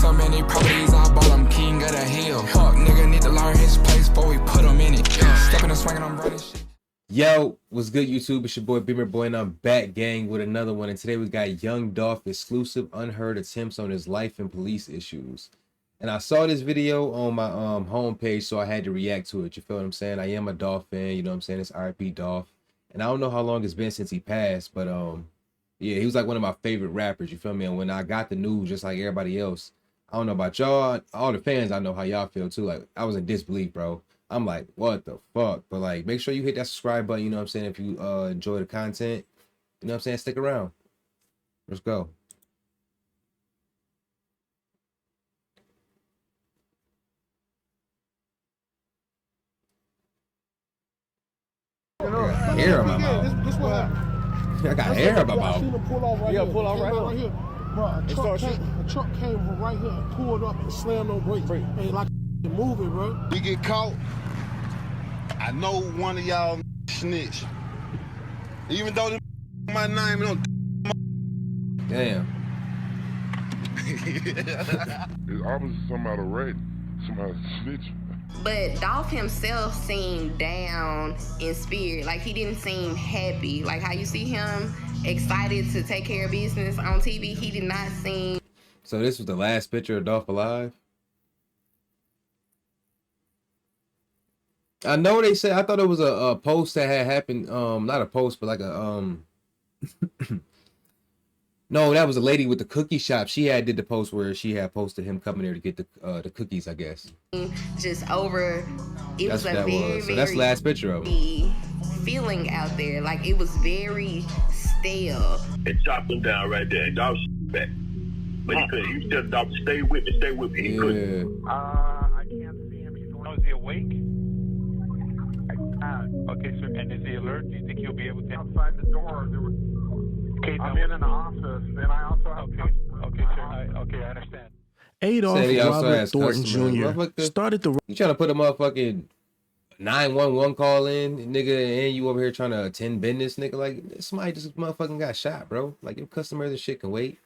So many properties, I bought him king of the hill. Fuck, nigga need to learn his place before we put him in it. Stepping and swinging, I'm running shit. Yo, what's good, YouTube? It's your boy BeamerBoy, and I'm back, gang, with another one. And today we got Young Dolph exclusive unheard attempts on his life and police issues. And I saw this video on my homepage, so I had to react to it. You feel what I'm saying? I am a Dolph fan, you know what I'm saying? It's R.I.P. Dolph. And I don't know how long it's been since he passed, but yeah, he was like one of my favorite rappers, you feel me? And when I got the news, just like everybody else, I don't know about y'all, all the fans, I know how y'all feel too. Like, I was in disbelief, bro. I'm like, what the fuck? But like, make sure you hit that subscribe button, you know what I'm saying? If you enjoy the content, you know what I'm saying? Stick around. Let's go. I got hair in my mouth. This what happened. I got hair in my mouth. I seen him pull off right here. Pull off right here. Bro, a truck came from right here, pulled up and slammed on brakes. Ain't like moving, bro. We get caught. I know one of y'all snitch. Even though my name don't. Damn. It's obviously somebody ready. Somebody snitch. But Dolph himself seemed down in spirit. Like, he didn't seem happy. Like how you see him excited to take care of business on TV, he did not seem. So this was the last picture of Dolph alive? I know they said, I thought it was a post that had happened, not a post, but like a, no, that was a lady with the cookie shop. She had did the post where she had posted him coming there to get the cookies, I guess. Just over, it That's was what a that very, was. So that's the last picture of him. Feeling out there. Like, it was very stale. And chopped him down right there. And Dolph back. But he couldn't. He just Dolph, stay with me, stay with me. He couldn't. I can't see him. Is he awake? Okay, sir. And is he alert? Do you think he'll be able to? Outside the door, there was. Okay, I'm in an office, and I also have. Okay, sir. Okay, I understand. Adolph Robert Thornton Jr. started the. You trying to put a motherfucking 911 call in, nigga, and you over here trying to attend business, nigga? Like, somebody just motherfucking got shot, bro. Like, your customers and shit can wait.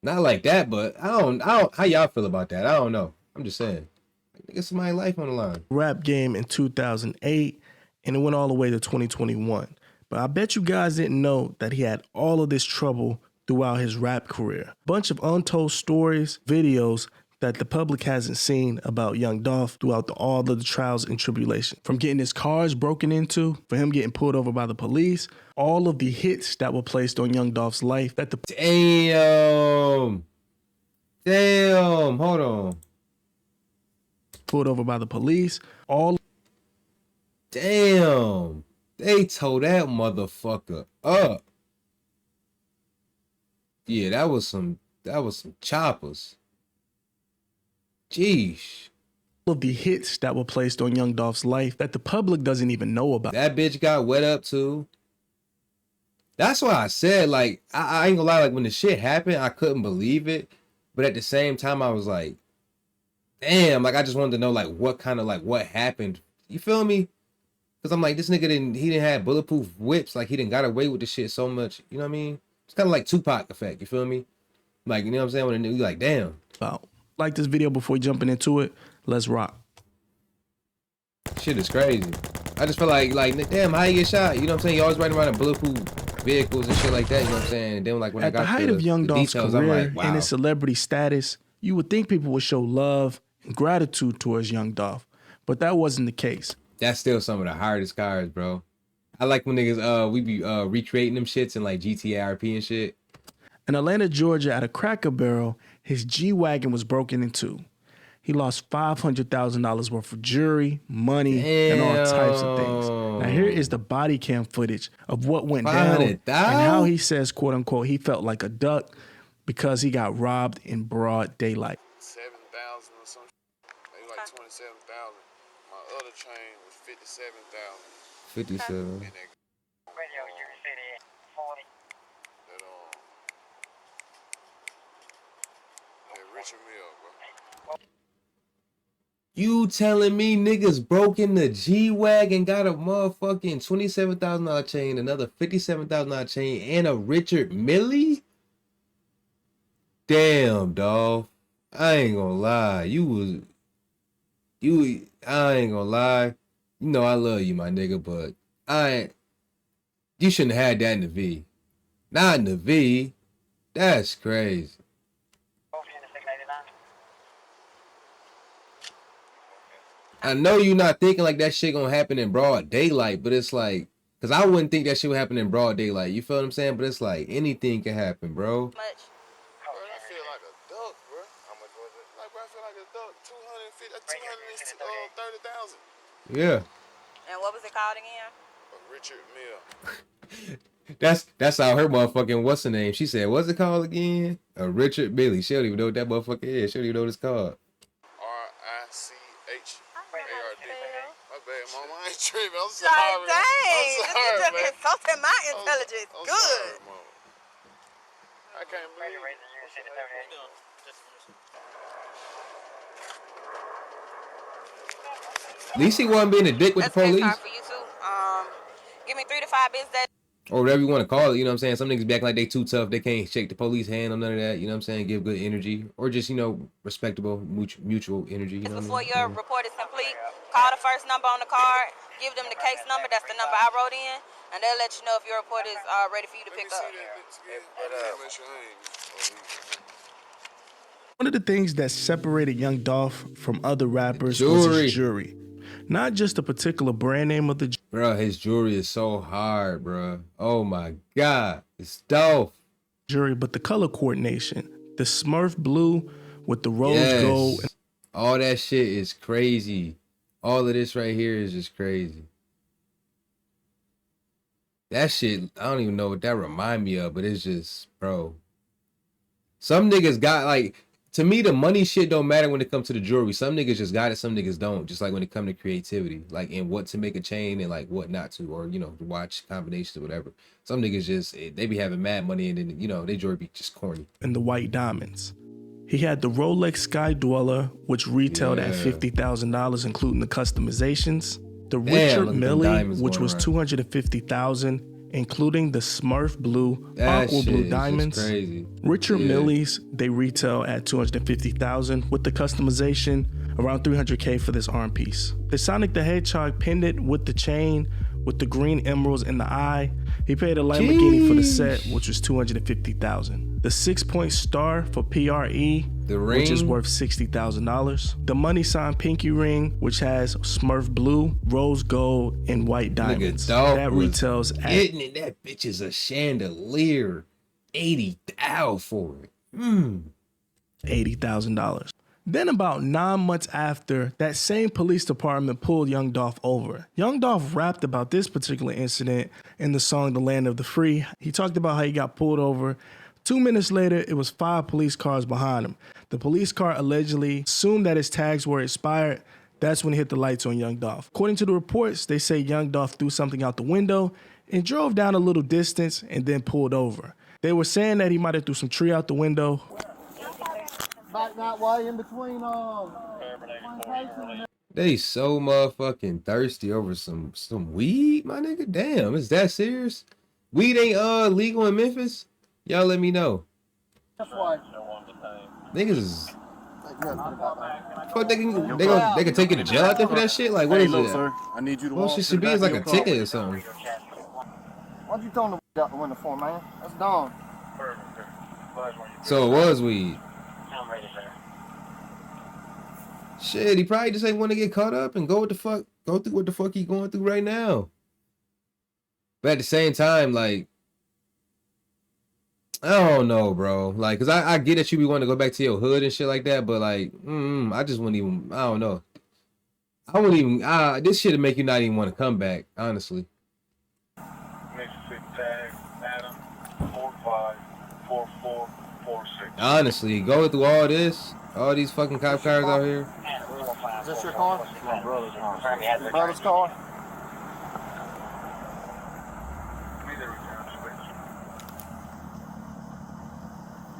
Not like that, but I don't. How y'all feel about that? I don't know. I'm just saying. Like, nigga, somebody's life on the line. Rap game in 2008, and it went all the way to 2021. But I bet you guys didn't know that he had all of this trouble throughout his rap career. Bunch of untold stories, videos that the public hasn't seen about Young Dolph throughout all of the trials and tribulations. From getting his cars broken into, for him getting pulled over by the police, all of the hits that were placed on Young Dolph's life that the— Damn, hold on. Pulled over by the police, all— Damn. They tore that motherfucker up. Yeah, that was some choppers. Jeez. All of the hits that were placed on Young Dolph's life that the public doesn't even know about. That bitch got wet up too. That's why I said, like, I ain't gonna lie, like, when the shit happened, I couldn't believe it. But at the same time, I was like, damn, like, I just wanted to know, like, what kind of, like, what happened. You feel me? Because I'm like, this nigga didn't have bulletproof whips. Like, he didn't got away with the shit so much. You know what I mean? It's kind of like Tupac effect. You feel me? Like, you know what I'm saying? When you like, damn. Wow. Like this video before jumping into it. Let's rock. Shit is crazy. I just feel like, damn, how you get shot? You know what I'm saying? You always riding around in bulletproof vehicles and shit like that. You know what I'm saying? And then, like, when At the height of Young Dolph's career and his celebrity status, you would think people would show love and gratitude towards Young Dolph. But that wasn't the case. That's still some of the hardest cars, bro. I like when niggas, we be recreating them shits in like GTA RP and shit. In Atlanta, Georgia, at a Cracker Barrel, his G-Wagon was broken into. He lost $500,000 worth of jewelry, money, and all types of things. Now here is the body cam footage of what went down and how he says, quote unquote, he felt like a duck because he got robbed in broad daylight. 7,000 or something, maybe like 27,000. My other chain was 57,000. 57. Radio, you city 40. That Richard Mill, bro. You telling me niggas broke in the G-Wagon, got a motherfucking $27,000 chain, another $57,000 chain, and a Richard Millie? Damn, dawg. I ain't gonna lie. I ain't gonna lie. You know I love you, my nigga, but you shouldn't have had that in the V. Not in the V. That's crazy. I know you're not thinking like that shit gonna happen in broad daylight, but it's like, cause I wouldn't think that shit would happen in broad daylight. You feel what I'm saying? But it's like anything can happen, bro. Bro, I feel like a duck, bro. How much was it? Like, bro, I feel like a duck. 230,000. Yeah. And what was it called again? A Richard Mill. That's how her motherfucking what's her name? She said, what's it called again? A Richard Billy. She don't even know what that motherfucker is. She don't even know what it's called. RICH. ARD. My bad, mama. I ain't tripping. I'm Like, sorry. dang, I'm this sorry, is just man. insulting my intelligence. I'm Good. sorry, mama. I can't believe it. At least he wasn't being a dick with the police. That's for you too. Give me 3 to 5 business days. Or whatever you want to call it, you know what I'm saying? Some niggas be acting like they too tough. They can't shake the police hand or none of that, you know what I'm saying? Give good energy. Or just, you know, respectable, mutual energy, you know what Before I mean? your report is complete, call the first number on the card, give them the case number, that's the number I wrote in, and they'll let you know if your report is ready for you to pick up. One of the things that separated Young Dolph from other rappers was his jewelry. Not just a particular brand name of the jewelry. Bro, his jewelry is so hard, bro. Oh my God. It's Dolph. Jewelry, but the color coordination. The Smurf blue with the rose gold. All that shit is crazy. All of this right here is just crazy. That shit, I don't even know what that remind me of, but it's just, bro. Some niggas got like, to me, the money shit don't matter when it comes to the jewelry. Some niggas just got it, some niggas don't. Just like when it comes to creativity, like in what to make a chain and like what not to, or, you know, watch combinations or whatever. Some niggas just, they be having mad money and then, you know, they jewelry be just corny. And the white diamonds. He had the Rolex Sky Dweller, which retailed at $50,000, including the customizations. The Richard Mille, which was $250,000, including the Smurf blue, aqua blue diamonds. Crazy. Richard Mille's, they retail at $250,000 with the customization, around $300K for this arm piece. The Sonic the Hedgehog pendant with the chain, with the green emeralds in the eye. He paid a Lamborghini for the set, which was $250,000. The 6-point star for PRE, which is worth $60,000. The money sign pinky ring, which has Smurf blue, rose gold, and white diamonds. That retails at that bitch is a chandelier. $80,000 for it. $80,000. Then about 9 months after, that same police department pulled Young Dolph over. Young Dolph rapped about this particular incident in the song The Land of the Free. He talked about how he got pulled over. 2 minutes later, it was 5 police cars behind him. The police car allegedly assumed that his tags were expired. That's when he hit the lights on Young Dolph. According to the reports, they say Young Dolph threw something out the window and drove down a little distance and then pulled over. They were saying that he might have threw some tree out the window. Back that way in between They so motherfucking thirsty over some weed, my nigga. Damn, is that serious? Weed ain't legal in Memphis? Y'all let me know. That's why. Niggas is fuck, they can take you to jail out there for that shit? Like what is it? Sir, I need you to shit should be is like a ticket or something. Why'd you throw the out the window for, man? That's dumb. So it was weed. Shit, he probably just ain't want to get caught up and go through what the fuck he going through right now. But at the same time, like, I don't know, bro. Like, cause I get that you be wanting to go back to your hood and shit like that, but like, I just wouldn't even. I don't know. I wouldn't even. This shit'd make you not even want to come back, honestly. Honestly, going through all this, all these fucking cop cars out here. Is this your car? It's my brother's car. Your brother's car?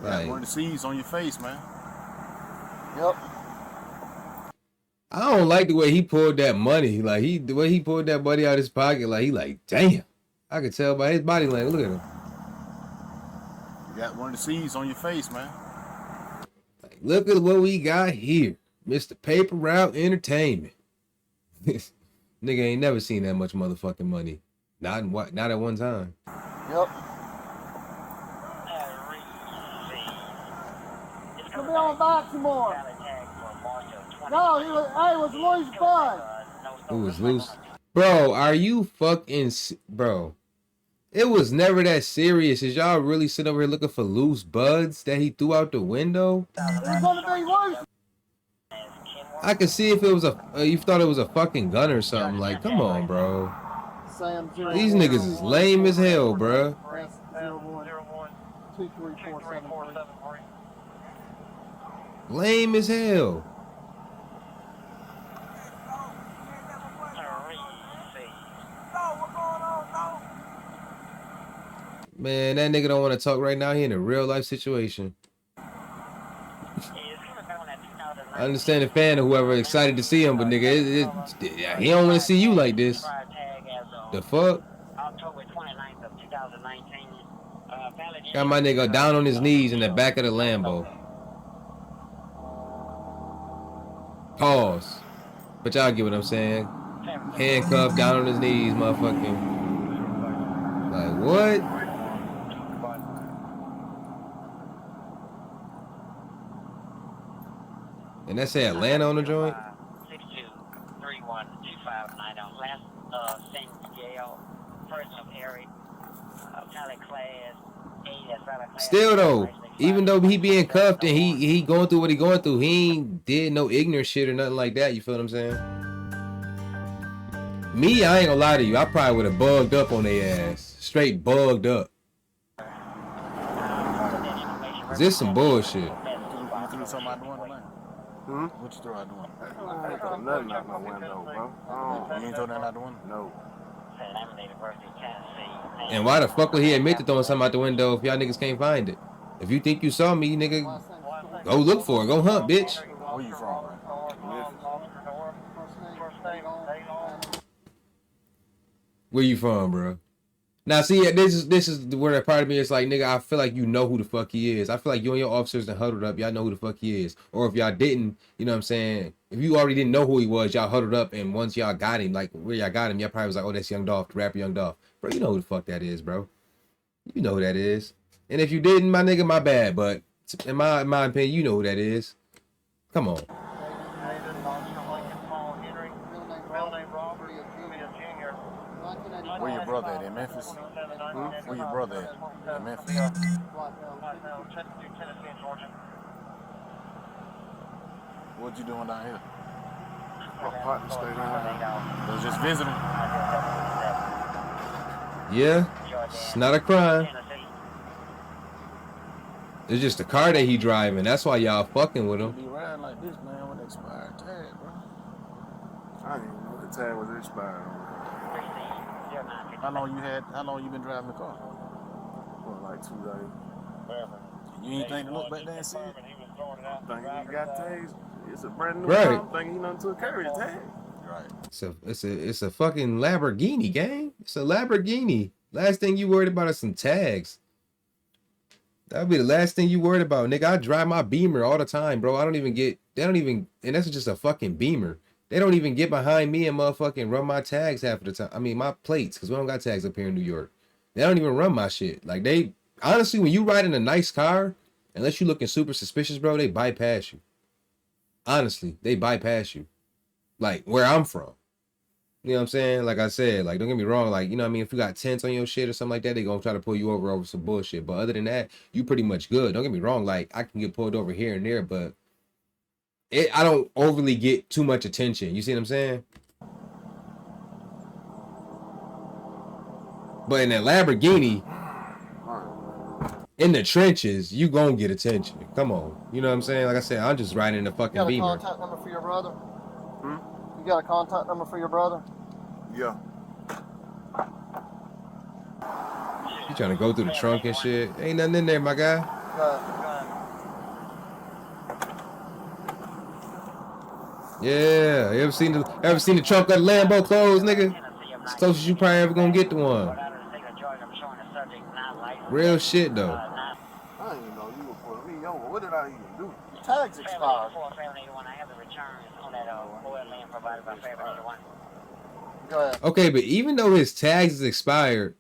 Like, one of the C's on your face, man. Yep. I don't like the way he pulled that money. Like the way he pulled that money out of his pocket. Like he like, damn. I could tell by his body language. Look at him. You got one of the C's on your face, man. Like, Look at what we got here. Mr. Paper Route Entertainment. Nigga ain't never seen that much motherfucking money. Not at one time. Yep. Come on back some more. No, he was, hey, it was loose bud. It was loose. Bro, are you fucking... Bro. It was never that serious. Is y'all really sitting over here looking for loose buds that he threw out the window? It was gonna be loose. I could see if it was you thought it was a fucking gun or something. Like, come on, bro. These niggas is lame as hell, bro. 23473. Lame as hell. Man, that nigga don't want to talk right now. He in a real life situation. I understand the fan or whoever excited to see him, but nigga, he don't want to see you like this. The fuck? October 29th of 2019. Got my nigga down on his knees in the back of the Lambo. Pause. But y'all get what I'm saying. Handcuffed, down on his knees, motherfucking. Like, what? And that say Atlanta on the joint? 62312590. Last sent jail. Person of Harry. Pilot class. Still though, even though he being cuffed and he going through what he going through, he ain't did no ignorant shit or nothing like that. You feel what I'm saying? Me, I ain't gonna lie to you. I probably would have bugged up on their ass. Straight bugged up. This some bullshit. You threw something out the window, man? What you threw out the window? I ain't throw nothing out my window, bro. You ain't throw nothing out the window? No. And why the fuck would he admit to throwing something out the window if y'all niggas can't find it? If you think you saw me, nigga, go look for it. Go hunt, bitch. Where you from, man? Where you from, bro? Now, see, this is where that part of me is like, nigga, I feel like you know who the fuck he is. I feel like you and your officers that huddled up, y'all know who the fuck he is. Or if y'all didn't, you know what I'm saying? If you already didn't know who he was, y'all huddled up, and once y'all got him, like where y'all got him, y'all probably was like, oh, that's Young Dolph, the rapper Young Dolph. Bro, you know who the fuck that is, bro. You know who that is. And if you didn't, my nigga, my bad. But in my opinion, you know who that is. Come on. Where your brother at? In Memphis? Where your brother at? In Memphis? What you doing down here? My partner stayed down here. Was just visiting? Yeah, it's not a crime. It's just the car that he driving. That's why y'all fucking with him. Be riding like this, man, with an expired tag, bro. I didn't even know the tag was expired. How long you been driving the car? For like 2 days. You ain't think to look back there and see it? Thinking he got tags. It's a brand new Right. car. Thinking he done took care of his tag. Right. It's a fucking Lamborghini, gang. It's a Lamborghini. Last thing you worried about is some tags. That'll be the last thing you worried about, nigga. I drive my Beamer all the time, bro. And that's just a fucking Beamer. They don't even get behind me and motherfucking run my tags half of the time. I mean, my plates, because we don't got tags up here in New York. They don't even run my shit. Like, they, honestly, when you ride in a nice car, unless you looking super suspicious, bro, they bypass you. Honestly, they bypass you. Like, where I'm from. You know what I'm saying? Like I said, like, don't get me wrong. Like, you know what I mean? If you got tents on your shit or something like that, they gonna try to pull you over some bullshit. But other than that, you pretty much good. Don't get me wrong. Like, I can get pulled over here and there, but I don't overly get too much attention. You see what I'm saying? But in that Lamborghini, in the trenches, you gonna get attention. Come on. You know what I'm saying? Like I said, I'm just riding in the fucking Beamer. You got a contact number for your brother? You got a contact number for your brother? Yeah. You trying to go through the trunk and shit? Ain't nothing in there, my guy. Yeah, you ever seen the trunk of the Lambo closed, nigga? It's close as you probably ever gonna get to one. Real shit though. I didn't even know you were pulling me over. What did I even do? Tag tags expired. I have the returns on that oil lane provided by 781. Go ahead. Okay, but even though his tags is expired,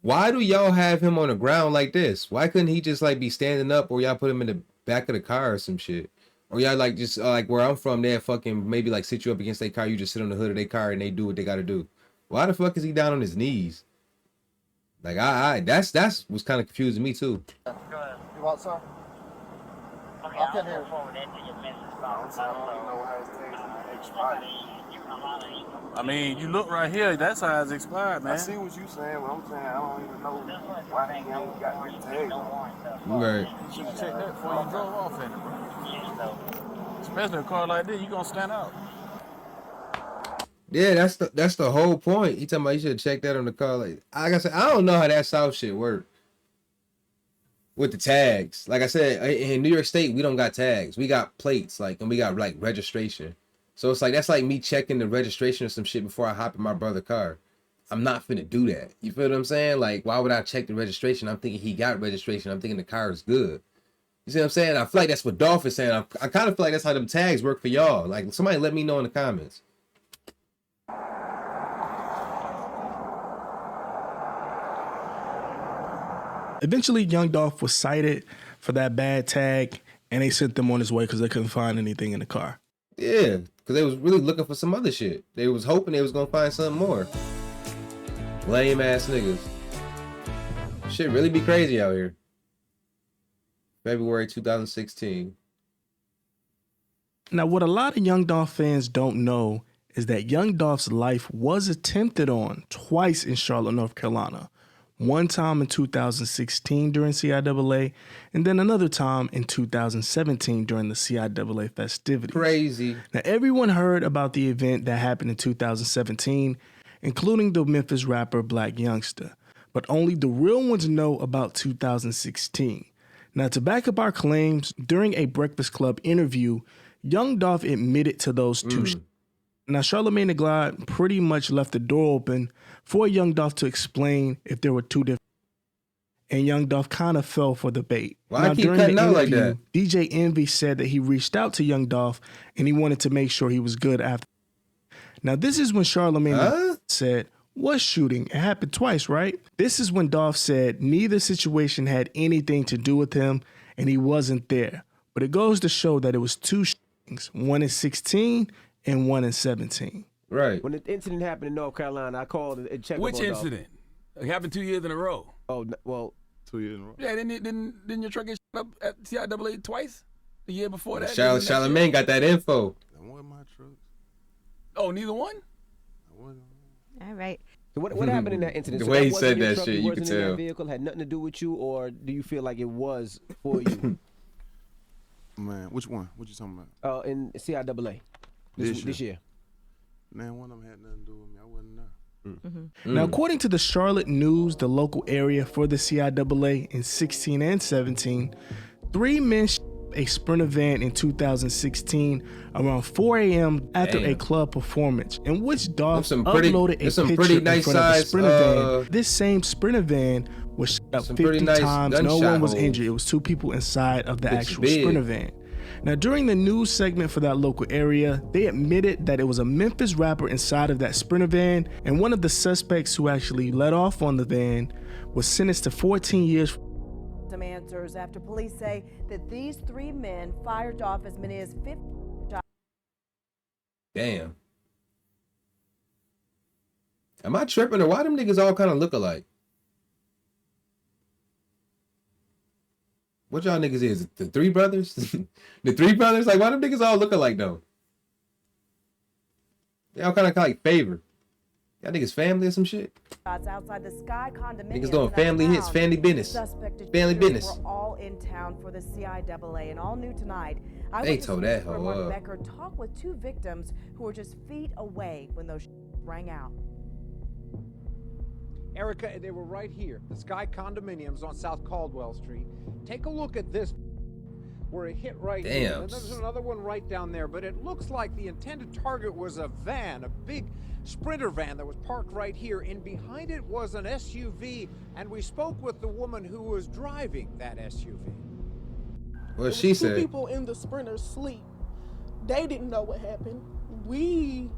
why do y'all have him on the ground like this? Why couldn't he just like be standing up, or y'all put him in the back of the car or some shit? Or y'all like just like where I'm from, they fucking maybe like sit you up against their car, you just sit on the hood of their car and they do what they gotta do. Why the fuck is he down on his knees? Like that's what's kind of confusing me too. You want some? Okay, I can hear. forward that to your message box. I mean, you look right here, that's how it's expired, man. I see what you saying, but I'm saying I don't even know why he ain't got his tag on. Right. You should have checked that before you drove off in it, bro. Especially a car like this, you gonna stand out. Yeah, that's the whole point. He talking about you should have checked that on the car. Like I said, I don't know how that South shit work with the tags. Like I said, in New York State, we don't got tags. We got plates, like, and we got like registration. So it's like that's like me checking the registration or some shit before I hop in my brother's car. I'm not finna do that. You feel what I'm saying? Like, why would I check the registration? I'm thinking he got registration. I'm thinking the car is good. You see what I'm saying? I feel like that's what Dolph is saying. I kind of feel like that's how them tags work for y'all. Like, somebody let me know in the comments. Eventually, Young Dolph was cited for that bad tag, and they sent them on his way because they couldn't find anything in the car. Yeah, because they was really looking for some other shit. They was hoping they was going to find something more. Lame ass niggas. Shit really be crazy out here. February 2016. Now, what a lot of Young Dolph fans don't know is that Young Dolph's life was attempted on twice in Charlotte, North Carolina. One time in 2016 during CIAA, and then another time in 2017 during the CIAA festivities. Crazy. Now, everyone heard about the event that happened in 2017, including the Memphis rapper Black Youngster, but only the real ones know about 2016. Now, to back up our claims, during a Breakfast Club interview, Young Dolph admitted to those two. Now, Charlamagne the God pretty much left the door open for Young Dolph to explain if there were two different. And Young Dolph kind of fell for the bait. Why I keep cutting out like that? DJ Envy said that he reached out to Young Dolph and he wanted to make sure he was good after. Now, this is when Charlamagne said, "What shooting? It happened twice, right?" This is when Dolph said neither situation had anything to do with him and he wasn't there. But it goes to show that it was two shootings, one in 16 and one in 17. Right. When the incident happened in North Carolina, I called and checked. Which incident? It happened 2 years in a row. Oh, well, 2 years in a row. Yeah, didn't your truck get shot up at CIAA twice? The year before that? Charlamagne got that info. That wasn't my truck. Oh, neither one? All right. So what happened in that incident? The So way that he wasn't said your that truck, shit, you wasn't could in that tell. vehicle had nothing to do with you, or do you feel like it was for you? Man, which one? What you talking about? In CIAA this year. Man, one of them had nothing to do with me. I wasn't there. Now, according to the Charlotte News, the local area for the CIAA in 16 and 17, 3 men shot a Sprinter van in 2016 around 4 a.m. after a club performance, in which Dolph uploaded a picture in front of the Sprinter van. This same Sprinter van was shot up 50 times. No one was injured. It was 2 people inside of the actual Sprinter van. Now, during the news segment for that local area, they admitted that it was a Memphis rapper inside of that Sprinter van, and one of the suspects who actually let off on the van was sentenced to 14 years. Some answers after police say that these 3 men fired off as many as 50 shots. Damn. Am I tripping, or why them niggas all kind of look alike? What y'all niggas is? The 3 brothers? The 3 brothers? Like, why them niggas all look alike, though? They all kind of like favor. Y'all niggas family or some shit? Outside the Sky condominium. Niggas doing family hits, family business. Family business. We're all in town for the CIAA, and all new tonight. They told that hoe Mark up. Becker talked with 2 victims who were just feet away when those rang out. Erica, they were right here. The Sky condominiums on South Caldwell Street. Take a look at this. Where it hit right here. And there's another one right down there, but it looks like the intended target was a van, a big Sprinter van that was parked right here, and behind it was an SUV, and we spoke with the woman who was driving that SUV. What she Two said? people in the Sprinter sleep. They didn't know what happened. We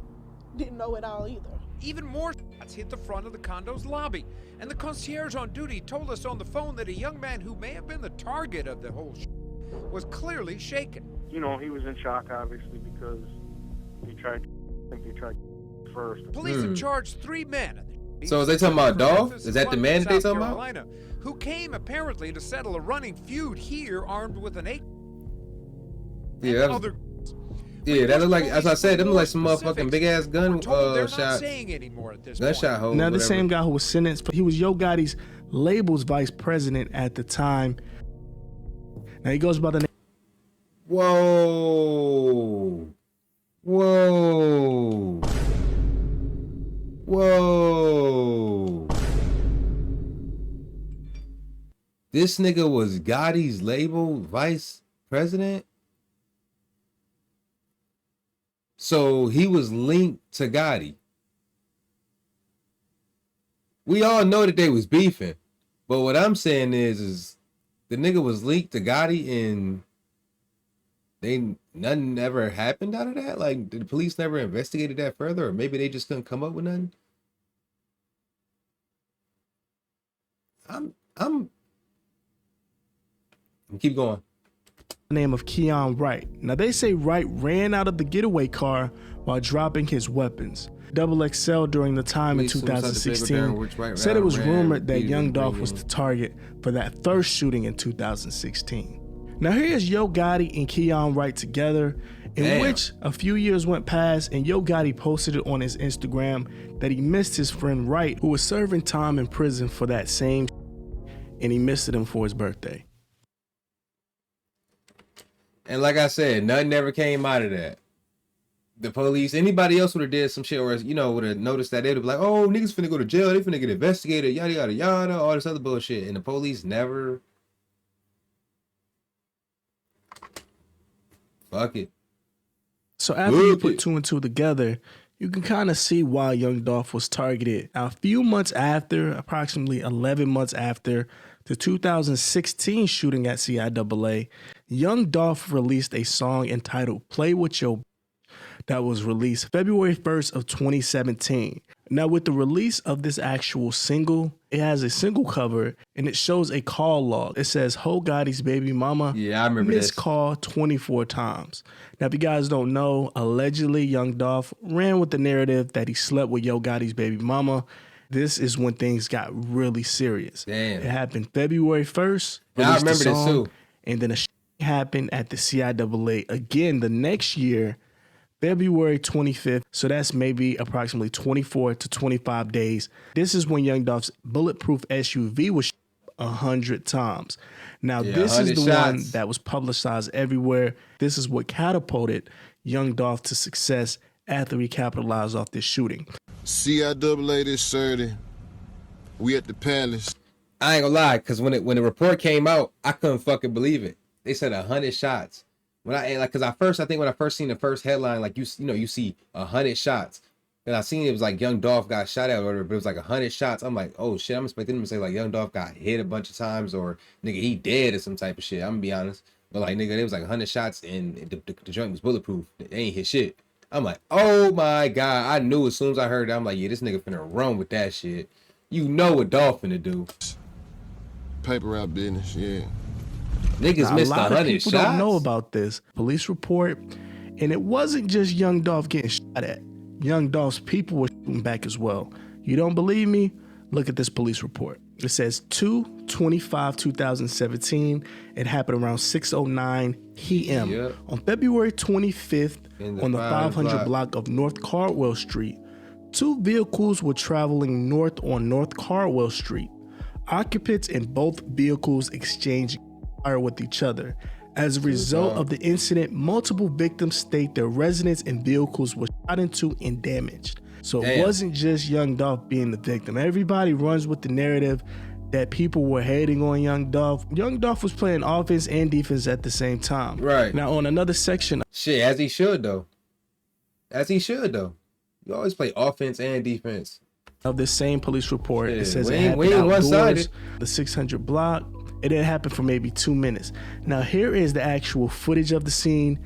didn't know it all either. Even more shots hit the front of the condo's lobby, and the concierge on duty told us on the phone that a young man who may have been the target of the whole was clearly shaken. You know, he was in shock, obviously, because he tried first. Police have charged 3 men. So is they talking about Dolph? Is that the man that they talking about? Who came apparently to settle a running feud here, armed with an AK. Yeah, that look like, as I said, them look like some motherfucking big ass gun shots. Gunshot holes. Now the same guy who was sentenced, he was Yo Gotti's label's vice president at the time. Now he goes by the name. Whoa. Whoa. Whoa. This nigga was Gotti's label vice president? So he was linked to Gotti. We all know that they was beefing. But what I'm saying is the nigga was linked to Gotti and nothing ever happened out of that? Like, did the police never investigated that further? Or maybe they just couldn't come up with nothing? Keep going. Name of Keon Wright. Now they say Wright ran out of the getaway car while dropping his weapons. Double XL during the time in 2016 said it was rumored that Young Dolph was the target for that first shooting in 2016. Now here's Yo Gotti and Keon Wright together, in which a few years went past and Yo Gotti posted it on his Instagram that he missed his friend Wright, who was serving time in prison for that same and he missed him for his birthday. And like I said, nothing ever came out of that. The police, anybody else would have did some shit, or would have noticed that, they'd be like, "Oh, niggas finna go to jail. They finna get investigated. Yada yada yada. All this other bullshit." And the police never. Fuck it. So after you put 2 and 2 together, you can kind of see why Young Dolph was targeted. Now, a few months after, approximately 11 months after the 2016 shooting at CIAA, Young Dolph released a song entitled "Play With Your" that was released February 1st of 2017. Now, with the release of this actual single, it has a single cover and it shows a call log. It says Ho Gotti's baby mama. Yeah, I remember missed call 24 times. Now, if you guys don't know, allegedly Young Dolph ran with the narrative that he slept with Yo Gotti's baby mama. This is when things got really serious. Damn. It happened February 1st. Yeah, I remember this too. And then a happened at the CIAA again the next year, February 25th. So that's maybe approximately 24 to 25 days. This is when Young Dolph's bulletproof SUV was 100 times. Now, this is the one that was publicized everywhere. This is what catapulted Young Dolph to success after he capitalized off this shooting. CIAA this Saturday. We at the Palace. I ain't gonna lie, because when the report came out, I couldn't fucking believe it. They said 100 shots. When I first seen the first headline, like you see 100 shots, and I seen it was like Young Dolph got shot at or whatever, but it was like 100 shots. I'm like, oh shit, I'm expecting them to say like Young Dolph got hit a bunch of times or nigga he dead or some type of shit. I'm gonna be honest, but like nigga, it was like 100 shots and the joint was bulletproof. They ain't hit shit. I'm like, oh my god, I knew as soon as I heard that. I'm like, yeah, this nigga finna run with that shit. You know what Dolph finna do. Paper route business, yeah. Niggas missed 100 shots. A lot of people don't know about this police report, and it wasn't just Young Dolph getting shot at. Young Dolph's people were shooting back as well. You don't believe me? Look at this police report. It says 2/25/2017. It happened around 6:09 p.m. Yep. On February 25th on the 500 block of North Caldwell Street. 2 vehicles were traveling north on North Caldwell Street. Occupants in both vehicles exchanged fire with each other. As a result of the incident, multiple victims state their residence and vehicles were shot into and damaged. So it wasn't just Young Dolph being the victim. Everybody runs with the narrative that people were hating on Young Dolph. Young Dolph was playing offense and defense at the same time. Right. Now on another section. Shit, as he should though. As he should though. You always play offense and defense. Of this same police report, it says we it ain't happened outdoors, one-sided. the 600 block. It didn't happen for maybe 2 minutes. Now here is the actual footage of the scene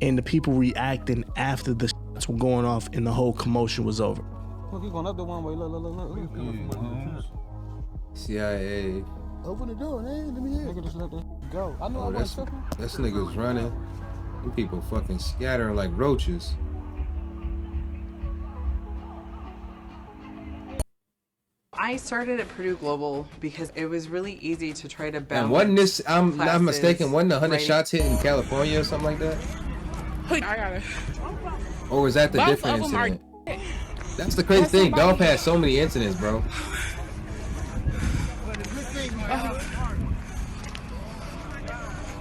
and the people reacting after the shots were going off and the whole commotion was over. Look, he's going up the one way. Look. CIA. Open the door, man. Let me in. Nigga just let that go. I know Oh, this nigga's running. Them people fucking scattering like roaches. I started at Purdue Global because it was really easy to try to balance. And wasn't this, I'm not mistaken, wasn't 100 writing. shots hit in California or something like that? I got it. Or was that the different incident? That's the crazy thing. Dolph had so many incidents, bro.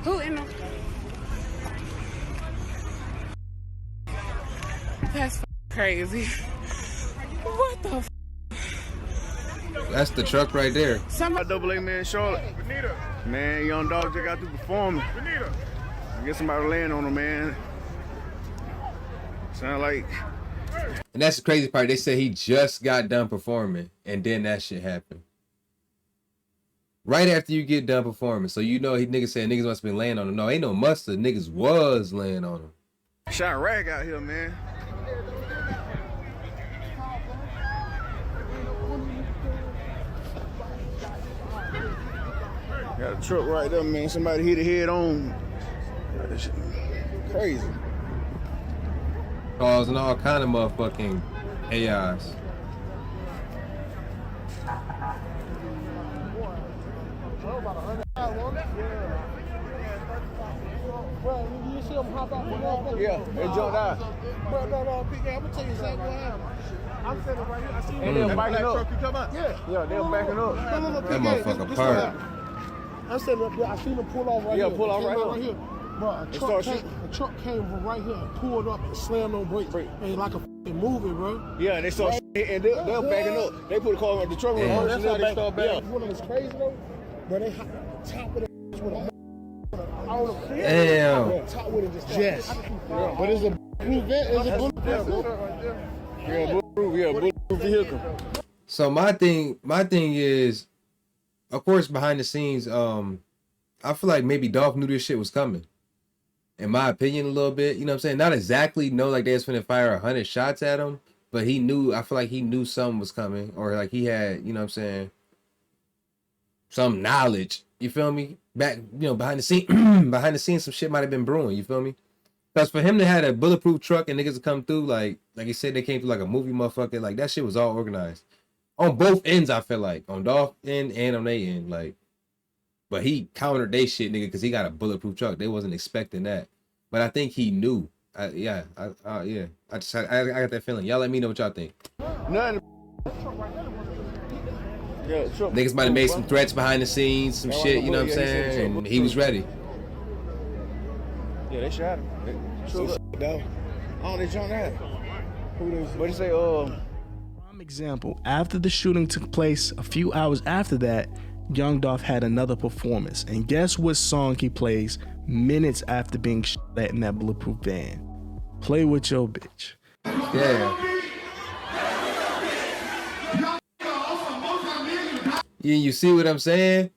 Who in the... That's crazy. What the That's the truck right there. Double A man Charlotte. Man, Young Dog just got through performing. Get somebody laying on him, man. Sound like. And that's the crazy part. They said he just got done performing, and then that shit happened. Right after you get done performing. So you know niggas said niggas must have been laying on him. No, ain't no mustard. Niggas was laying on him. Shot rag out here, man. Got a truck right there, man. Somebody hit it head on. That shit crazy. Causing all kind of motherfucking chaos. Yeah, they jumped out. Bro, no, I'm gonna tell you exactly what happened. I'm standing right here. I see And they were backing up. Yeah, they were backing up. No, That motherfucker parked. I'm standing up there. I seen him pull off right here. Yeah, pull off right here. Bro, a truck came from right here and pulled up and slammed on brakes. Ain't like a f***ing movie, bro. Yeah, they saw and they were backing up. They put a car on the truck. Yeah. That's how they start backing. You know what's crazy though? Bro, they hop top of the with a Damn. top with it just yes. But it's a blue vent. It's a bulletproof, bro. Yeah, bulletproof vehicle. So my thing is, of course, behind the scenes, I feel like maybe Dolph knew this shit was coming. In my opinion, a little bit. You know what I'm saying? Not exactly know like they was finna fire 100 shots at him, but he knew, I feel like he knew something was coming, or like he had, you know what I'm saying, some knowledge. You feel me? Back, you know, behind the scenes, some shit might have been brewing. You feel me? Because for him to have a bulletproof truck and niggas to come through, like he said, they came through like a movie, motherfucker. Like that shit was all organized on both ends. I feel like on Dolph end and on their end, like. But he countered they shit, nigga, because he got a bulletproof truck. They wasn't expecting that. But I think he knew. I got that feeling. Y'all let me know what y'all think. Nothing. Yeah, Niggas might have made some threats behind the scenes, some shit, you know what I'm saying? And he was ready. Yeah, they shot him. They jumped out. What you say? Prime example, after the shooting took place, a few hours after that, Young Dolph had another performance. And guess what song he plays minutes after being shot at in that bulletproof van? Play With Your Bitch. Yeah. You see what I'm saying?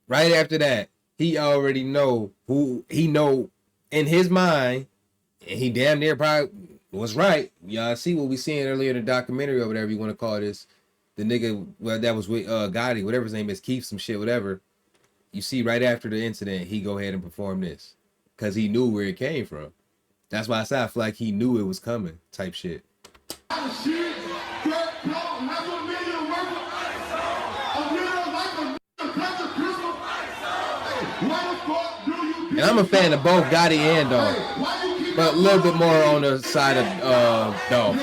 Right after that, he already know who he know in his mind, and he damn near probably was right. Y'all see what we seen earlier in the documentary or whatever you want to call this. The nigga that was with Gotti, whatever his name is, Keith, some shit, whatever. You see right after the incident, he go ahead and perform this. Because he knew where it came from. That's why I said I feel like he knew it was coming, type shit. And I'm a fan of both Gotti and Dolph, but a little bit more on the side of Dolph.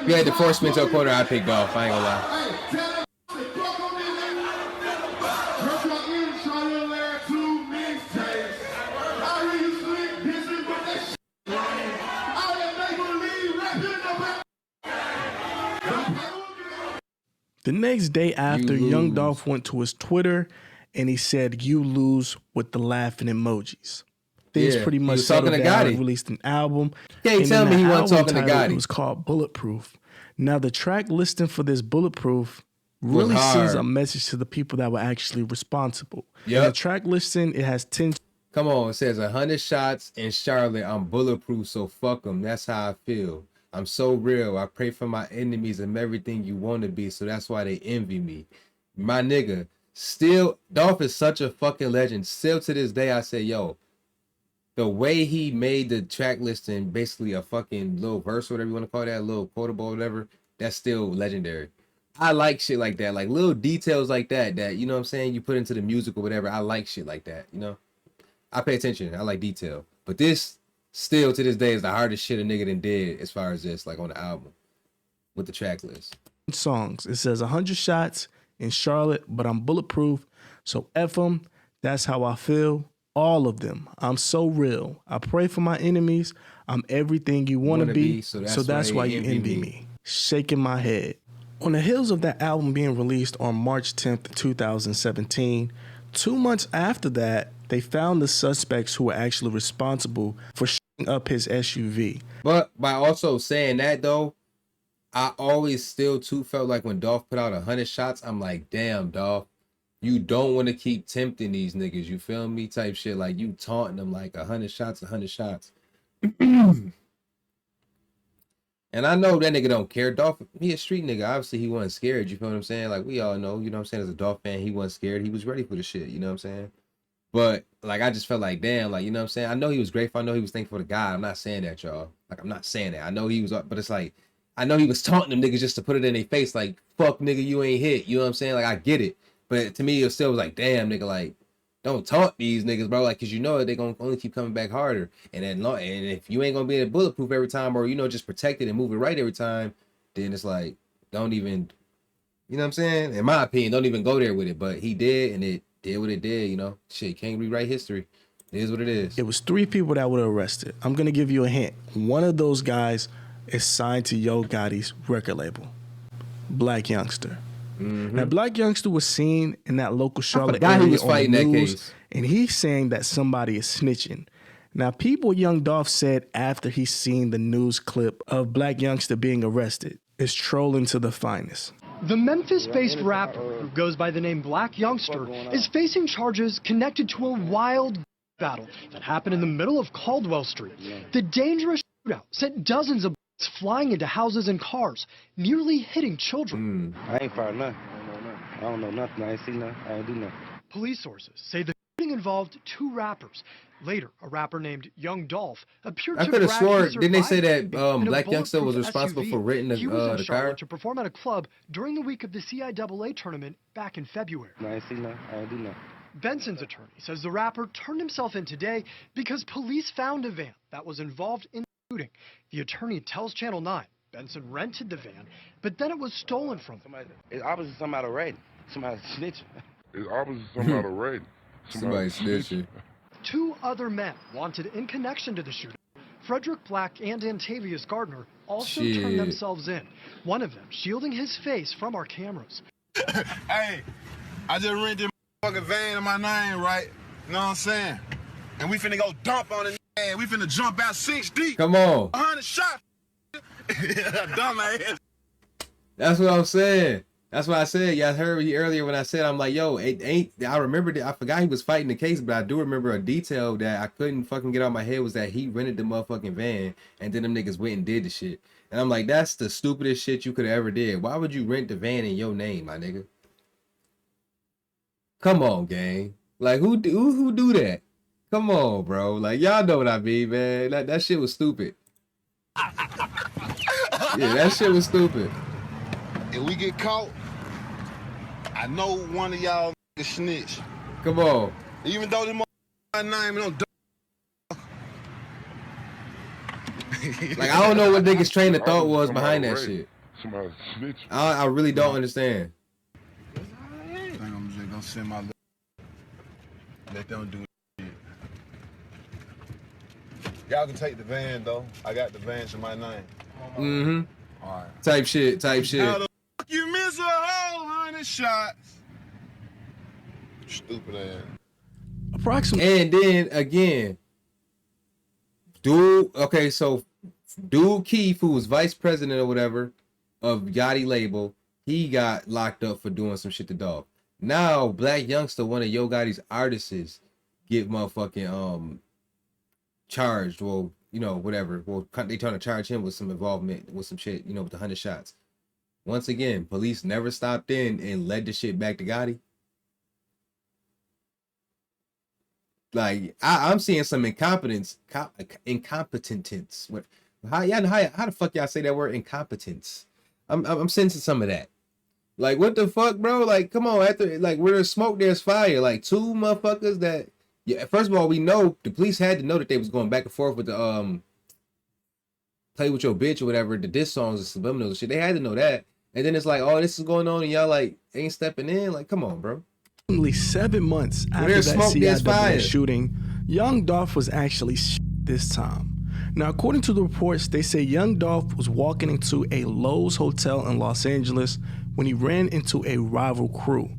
If you had to force me into a corner, I'd pick Dolph. I ain't gonna lie. The next day after, Young Dolph went to his Twitter and he said, "You lose," with the laughing emojis. Things pretty much was talking settled to down. Gotti. He released an album. Can't tell me he wasn't talking to Gotti. Gotti. It was called Bulletproof. Now the track listing for this Bulletproof really sends a hard. message to the people that were actually responsible. Yep. In the track listing, it has 10. Come on, it says 100 shots in Charlotte. I'm bulletproof, so fuck them. That's how I feel. I'm so real. I pray for my enemies. I'm everything you want to be, so that's why they envy me. My nigga, still, Dolph is such a fucking legend. Still to this day, I say, yo, the way he made the track listing basically a fucking little verse or whatever you want to call that, a little quotable or whatever, that's still legendary. I like shit like that, like little details like that, you know what I'm saying, you put into the music or whatever. I like shit like that, you know? I pay attention. I like detail. But this, still to this day, is the hardest shit a nigga done did as far as this, like on the album, with the track list. Songs. It says 100 shots in Charlotte, but I'm bulletproof, so F them. That's how I feel. All of them. I'm so real. I pray for my enemies. I'm everything you want to be, so that's why you envy me. Shaking my head. On the heels of that album being released on March 10th, 2017, 2 months after that, they found the suspects who were actually responsible for shooting up his SUV. But by also saying that though, I always still too felt like when Dolph put out 100 shots, I'm like, damn, Dolph, you don't want to keep tempting these niggas, you feel me? Type shit, like you taunting them like 100 shots, 100 shots. And I know that nigga don't care. Dolph, he a street nigga. Obviously, he wasn't scared. You feel what I'm saying? Like, we all know, you know what I'm saying? As a Dolph fan, he wasn't scared. He was ready for the shit, you know what I'm saying? But, like, I just felt like, damn, like, you know what I'm saying? I know he was grateful. I know he was thankful to God. I'm not saying that, y'all. Like, I'm not saying that. I know he was, but it's like, I know he was taunting them niggas just to put it in their face. Like, fuck, nigga, you ain't hit. You know what I'm saying? Like, I get it. But to me, it still was like, damn, nigga, like, don't taunt these niggas, bro. Like, cause you know they gonna only keep coming back harder. And then, and if you ain't gonna be bulletproof every time, or you know, just protect it and move it right every time, then it's like, don't even, you know what I'm saying? In my opinion, don't even go there with it. But he did, and it did what it did. You know, shit, can't rewrite history. It is what it is. It was 3 people that were arrested. I'm gonna give you a hint. One of those guys is signed to Yo Gotti's record label, Black Youngster. Mm-hmm. Now, Black Youngster was seen in that local Charlotte area area was fighting on the that news, case. and he's saying that somebody is snitching. Now, people Young Dolph said after he seen the news clip of Black Youngster being arrested is trolling to the finest. The Memphis-based rapper, who goes by the name Black Youngster, is facing charges connected to a wild battle that happened in the middle of Caldwell Street. The dangerous shootout sent dozens of bullets flying into houses and cars, nearly hitting children. I ain't fired nothing. I don't know nothing. I ain't seen nothing. I ain't do nothing. Police sources say the shooting involved 2 rappers. Later, a rapper named Young Dolph appeared I to could have brag swore, he didn't they say survived that in a Black Youngster was bulletproof responsible SUV. for renting He was in the Charlotte car? to perform at a club during the week of the CIAA tournament back in February. I ain't seen nothing. I ain't do nothing. Benson's attorney says the rapper turned himself in today because police found a van that was involved in the shooting. The attorney tells Channel 9 Benson rented the van, but then it was stolen from him. It's obviously somebody raiding. Somebody snitching. It's obviously somebody raiding. Somebody snitching. 2 other men wanted in connection to the shooting. Frederick Black and Antavius Gardner also turned themselves in, one of them shielding his face from our cameras. Hey, I just rented this fucking van in my name, right? You know what I'm saying? And we finna go dump on it. We finna jump out 6 deep. Come on. 100 shots. Dumbass. That's what I'm saying. That's what I said. Y'all heard me earlier when I said, I'm like, yo, it ain't, I remember that. I forgot he was fighting the case, but I do remember a detail that I couldn't fucking get out of my head was that he rented the motherfucking van and then them niggas went and did the shit. And I'm like, that's the stupidest shit you could have ever did. Why would you rent the van in your name, my nigga? Come on, gang. Like, who do that? Come on, bro. Like, y'all know what I mean, man. That shit was stupid. Yeah, that shit was stupid. If we get caught, I know one of y'all snitch. Come on. Even though this my name don't. Like, I don't know what niggas' train of thought was behind that shit. Somebody snitch. I really don't understand. I think I'm just gonna send my. Let them do it. Y'all can take the van though. I got the van to my name. Mm-hmm. All right. Type shit. How the fuck you miss a whole 100 shots? Stupid ass. Approximately. And then again, dude Keith, who was vice president or whatever of Yachty label, he got locked up for doing some shit to Dolph. Now, Black Youngster, one of Yo Gotti's artists, get motherfucking charged. Well, you know, whatever. Well, they trying to charge him with some involvement with some shit, you know, with the 100 shots. Once again, police never stopped in and led the shit back to Gotti. Like, I'm seeing some incompetence. What? How the fuck y'all say that word, incompetence? I'm sensing some of that. Like, what the fuck, bro? Like, come on, after, like, where there's smoke, there's fire. Like, two motherfuckers that, yeah, first of all, we know the police had to know that they was going back and forth with the play with your bitch or whatever, the diss songs and subliminals and shit. They had to know that. And then it's like, oh, this is going on and y'all like ain't stepping in. Like, come on, bro. Only 7 months after that CIAA shooting, Young Dolph was actually shot this time. Now, according to the reports, they say Young Dolph was walking into a Lowe's hotel in Los Angeles when he ran into a rival crew.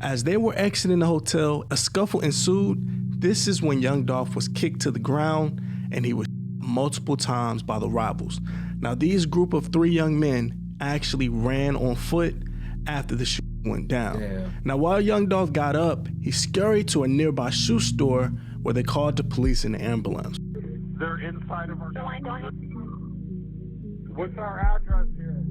As they were exiting the hotel, a scuffle ensued. This is when Young Dolph was kicked to the ground and he was shot multiple times by the rivals. Now, these group of 3 young men actually ran on foot after the shooting went down. Damn. Now, while Young Dolph got up, he scurried to a nearby shoe store where they called the police and the ambulance. They're inside of our... What's our address here?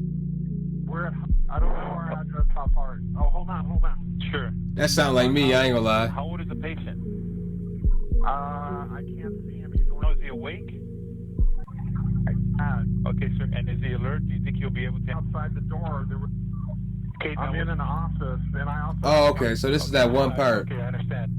We're at... I don't know our address, top part. Oh, hold on. Sure. That sound like me, I ain't gonna lie. How old is the patient? I can't see him. Is he awake? Okay, sir. And is he alert? Do you think you'll be able to... Outside the door, there was... Okay, I'm in an office, and I also... Oh, okay. So this is that one part. Okay, I understand.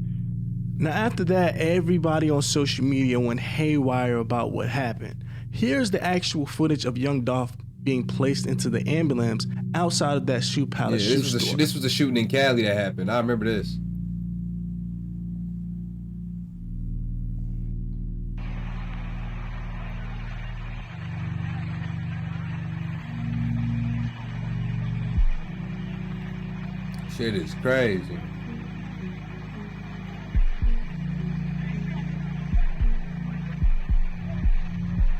Now, after that, everybody on social media went haywire about what happened. Here's the actual footage of Young Dolph being placed into the ambulance outside of that Shoe Palace shoe store. This was a shooting in Cali that happened. I remember this. Shit is crazy.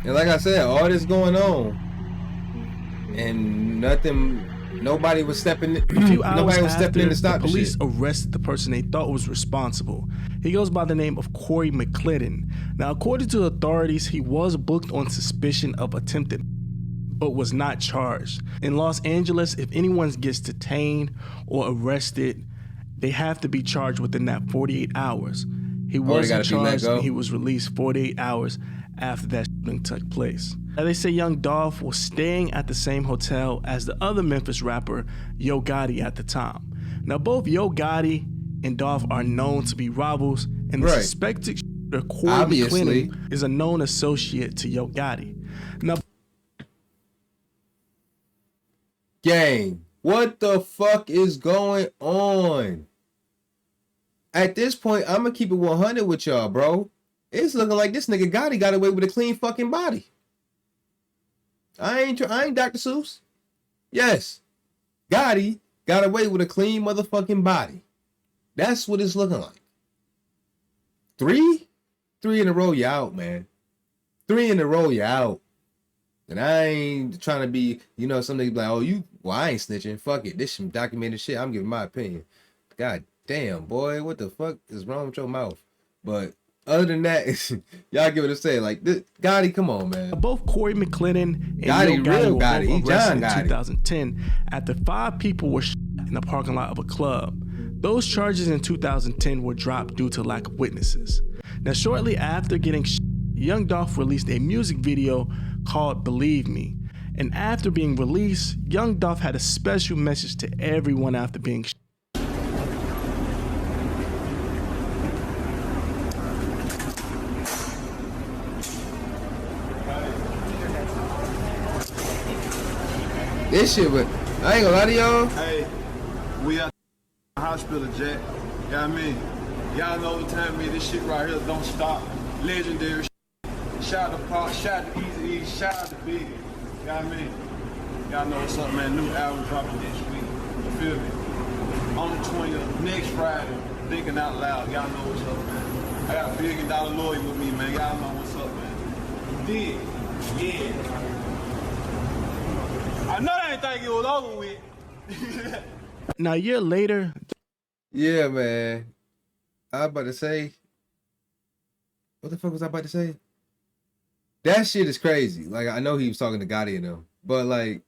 And like I said, all this going on, and nobody was stepping in. Nobody was stepping in to stop the police shit. Arrested the person they thought was responsible. He goes by the name of Corey McClendon. Now, according to authorities, he was booked on suspicion of attempted, but was not charged. In Los Angeles, if anyone gets detained or arrested, they have to be charged within that 48 hours. He wasn't charged and he was released 48 hours after that shooting took place. Now, they say Young Dolph was staying at the same hotel as the other Memphis rapper, Yo Gotti, at the time. Now, both Yo Gotti and Dolph are known to be rivals, and the suspected shooter, Corey McClendon, is a known associate to Yo Gotti. Now, gang, what the fuck is going on? At this point, I'm gonna keep it 100 with y'all, bro. It's looking like this nigga Gotti got away with a clean fucking body. I ain't Dr. Seuss. Yes, Gotti got away with a clean motherfucking body. That's what it's looking like. 3 in a row, you out, man. 3 in a row, you out. And I ain't trying to be, you know, some niggas be like, oh, well, I ain't snitching. Fuck it. This some documented shit. I'm giving my opinion. God damn, boy, what the fuck is wrong with your mouth? But other than that, y'all give it a say. Like, this, Gotti, come on, man. Both Corey McClendon and Gotti, Yo Gotti were Gotti. both arrested in 2010 after 5 people were shot in the parking lot of a club. Those charges in 2010 were dropped due to lack of witnesses. Now, shortly after getting shot, Young Dolph released a music video called Believe Me. And after being released, Young Dolph had a special message to everyone after being shot. This shit, but I ain't gonna lie to y'all. Hey, we at the hospital, Jack. You know what I mean? Y'all know the time, man. This shit right here don't stop. Legendary shit. Shout out to Pop, shout out to Easy, shout out to Biggie. You know what I mean? Y'all know what's up, man. New album dropping next week. You feel me? On the 20th, next Friday. Thinking out loud. Y'all know what's up, man. I got $1 billion lawyer with me, man. Y'all know what's up, man. You dig? Yeah. I know they ain't think it was over with. Now, a year later. Yeah, man. I was about to say. What the fuck was I about to say? That shit is crazy. Like, I know he was talking to Gotti and them, but like,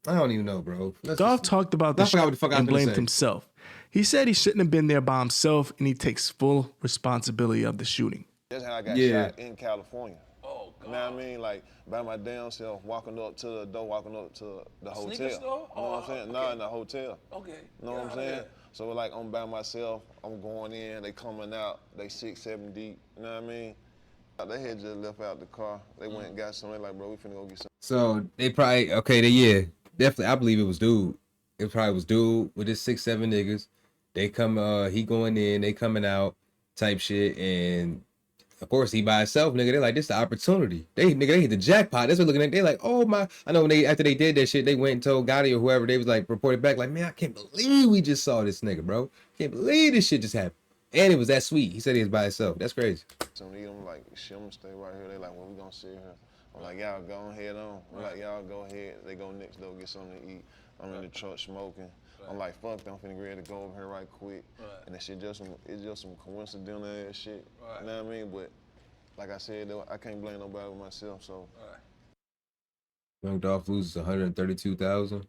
I don't even know, bro. Dolph talked about this and blamed himself. He said he shouldn't have been there by himself, and he takes full responsibility of the shooting. That's how I got shot in California. Oh, God. You know what I mean? Like, by my damn self, walking up to the door, walking up to the hotel. Sneaker store? You know what I'm saying? Okay. No, in the hotel. Okay. You know what I'm saying? So, like, I'm by myself, I'm going in, they coming out, they 6, 7 deep, you know what I mean? They had just left out the car. They went and got something, like, bro, we finna go get some. So, they probably, definitely, I believe it was dude. It probably was dude with his 6, 7 niggas. They come, he going in, they coming out, type shit, and of course he by himself, nigga. They like, this the opportunity. They hit the jackpot. That's what looking at. They like, oh my. I know when after they did that shit, they went and told Gotti or whoever. They was like reported back like, man, I can't believe we just saw this nigga, bro. Can't believe this shit just happened. And it was that sweet. He said he was by himself. That's crazy. So I'm like, shit, I'm gonna stay right here. They like, well, we gonna sit here. I'm like, y'all go ahead on. I'm like, y'all go ahead. They go next door, get something to eat. I'm in the truck smoking. I'm like, fuck, I'm finna get ready to go over here right quick. And that shit it's just some coincidental ass shit. You know what I mean? But like I said, though, I can't blame nobody but myself, so. Young Dolph loses $132,000.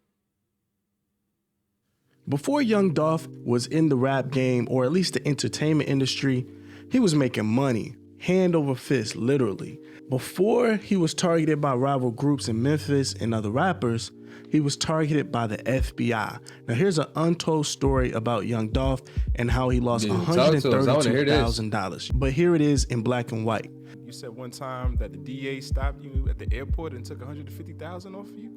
Before Young Dolph was in the rap game, or at least the entertainment industry, he was making money, hand over fist, literally. Before he was targeted by rival groups in Memphis and other rappers, he was targeted by the FBI. Now here's an untold story about Young Dolph and how he lost $132,000. But here it is in black and white. You said one time that the DA stopped you at the airport and took $150,000 off of you?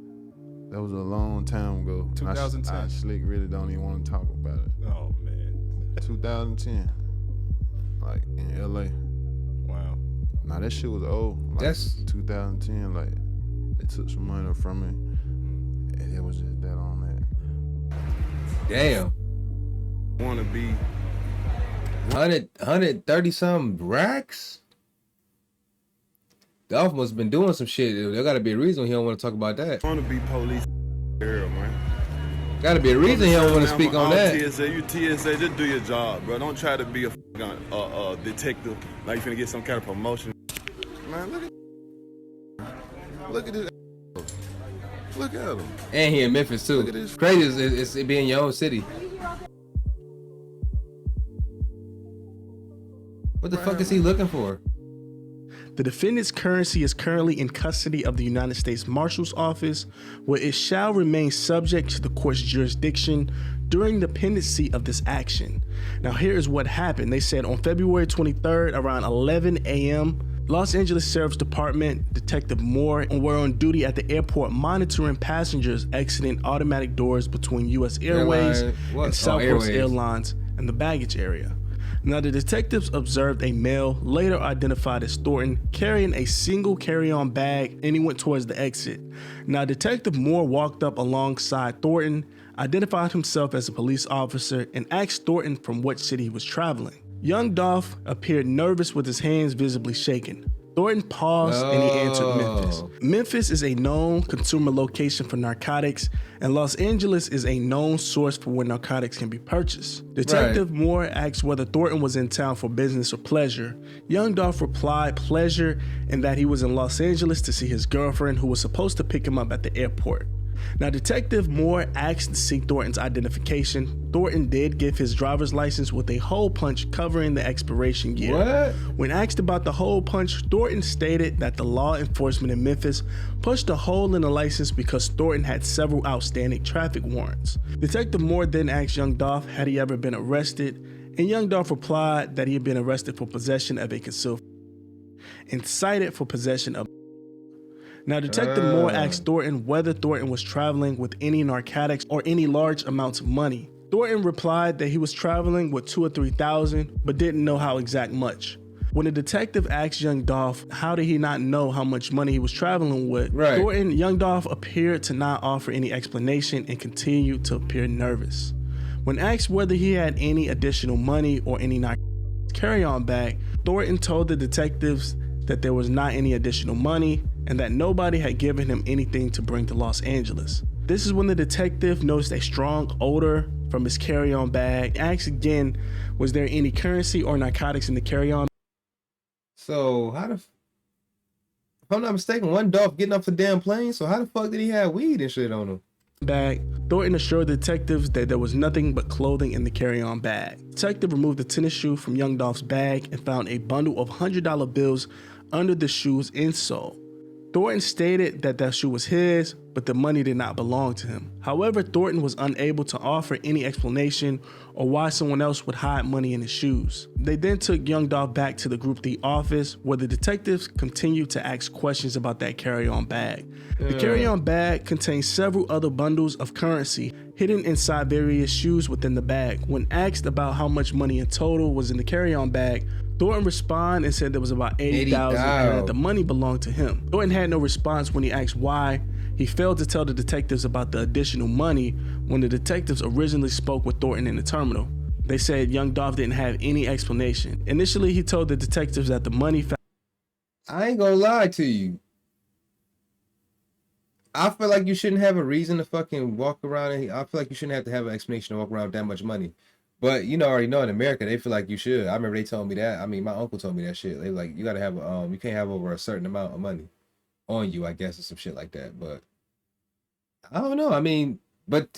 That was a long time ago. 2010. I slick really don't even want to talk about it. Oh, man. 2010. Like, in LA. Wow. Nah, that shit was old. Like, that's 2010. Like, they took some money from me. And it was just that on that. Damn. Want to be 130 something racks? Dolph must have been doing some shit. There gotta be a reason he don't want to talk about that. Want to be police girl, man. Gotta be a reason he don't want to speak on that. TSA, you TSA, just do your job, bro. Don't try to be a detective like you finna get some kind of promotion. Man, look at this. Look at him. And he in Memphis too. Crazy is it being your own city. What the fuck is he looking for? The defendant's currency is currently in custody of the United States Marshal's Office, where it shall remain subject to the court's jurisdiction during the pendency of this action. Now here is what happened. They said on February 23rd around 11 a.m., Los Angeles Sheriff's Department Detective Moore were on duty at the airport monitoring passengers exiting automatic doors between U.S. Airways and Southwest Airlines and the baggage area. Now, the detectives observed a male, later identified as Thornton, carrying a single carry-on bag, and he went towards the exit. Now, Detective Moore walked up alongside Thornton, identified himself as a police officer, and asked Thornton from what city he was traveling. Young Dolph appeared nervous with his hands visibly shaking. Thornton paused and he answered Memphis. Memphis is a known consumer location for narcotics, and Los Angeles is a known source for where narcotics can be purchased. Detective Moore asked whether Thornton was in town for business or pleasure. Young Dolph replied pleasure, and that he was in Los Angeles to see his girlfriend, who was supposed to pick him up at the airport. Now, Detective Moore asked to see Thornton's identification. Thornton did give his driver's license with a hole punch covering the expiration year. What? When asked about the hole punch, Thornton stated that the law enforcement in Memphis punched a hole in the license because Thornton had several outstanding traffic warrants. Detective Moore then asked Young Dolph had he ever been arrested, and Young Dolph replied that he had been arrested for possession of a concealed and cited for possession of. Now, Detective Moore asked Thornton whether Thornton was traveling with any narcotics or any large amounts of money. Thornton replied that he was traveling with $2,000 or $3,000, but didn't know how exact much. When the detective asked Young Dolph how did he not know how much money he was traveling with, Young Dolph appeared to not offer any explanation and continued to appear nervous. When asked whether he had any additional money or any narcotics carry-on bag, Thornton told the detectives that there was not any additional money and that nobody had given him anything to bring to Los Angeles. This is when the detective noticed a strong odor from his carry-on bag. Asked again, was there any currency or narcotics in the carry-on? So if I'm not mistaken, one Dolph getting off the damn plane, so how the fuck did he have weed and shit on him? Bag. Thornton assured the detectives that there was nothing but clothing in the carry-on bag. The detective removed the tennis shoe from young Dolph's bag and found a bundle of $100 bills under the shoe's insole. Thornton stated that that shoe was his, but the money did not belong to him. However, Thornton was unable to offer any explanation or why someone else would hide money in his shoes. They then took young Dolph back to the Group D office, where the detectives continued to ask questions about that carry-on bag. The carry-on bag contained several other bundles of currency hidden inside various shoes within the bag. When asked about how much money in total was in the carry-on bag, Thornton responded and said there was about $80,000 and that the money belonged to him. Thornton had no response when he asked why. He failed to tell the detectives about the additional money when the detectives originally spoke with Thornton in the terminal. They said young Dolph didn't have any explanation. Initially, he told the detectives that the money found. I ain't gonna lie to you. I feel like you shouldn't have a reason to fucking walk around, and I feel like you shouldn't have to have an explanation to walk around with that much money. But you know, already know in America, they feel like you should. I remember they told me that. I mean, my uncle told me that shit. They like, you gotta have you can't have over a certain amount of money on you, I guess, or some shit like that. But I don't know. I mean, but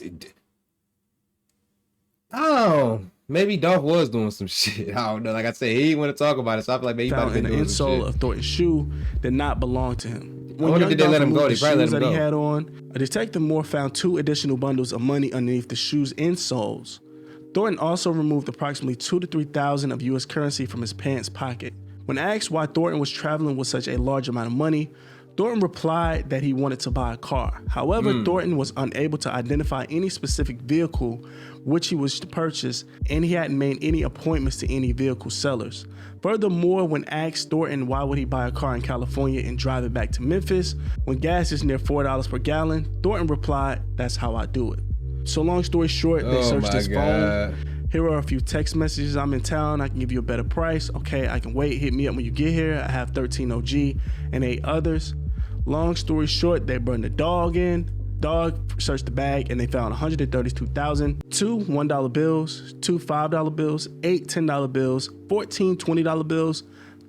maybe Dolph was doing some shit. I don't know. Like I said, he didn't want to talk about it, so I feel like maybe he might have been doing some shit. Insole of Thornton's shoe did not belong to him. I wonder if they let him go. They probably let him go. He had on, a detective more found 2 additional bundles of money underneath the shoe's insoles. Thornton also removed approximately $2,000 to $3,000 of U.S. currency from his pants pocket. When asked why Thornton was traveling with such a large amount of money, Thornton replied that he wanted to buy a car. However, Thornton was unable to identify any specific vehicle which he was to purchase, and he hadn't made any appointments to any vehicle sellers. Furthermore, when asked Thornton why would he buy a car in California and drive it back to Memphis when gas is near $4 per gallon, Thornton replied, "That's how I do it." So long story short, they searched his phone. Here are a few text messages. I'm in town. I can give you a better price. Okay, I can wait. Hit me up when you get here. I have 13 OG and 8 others. Long story short, they burned the dog in. Dog searched the bag and they found $132,000, 2 $1 bills, 2 $5 bills, 8 $10 bills, 14 $20 bills,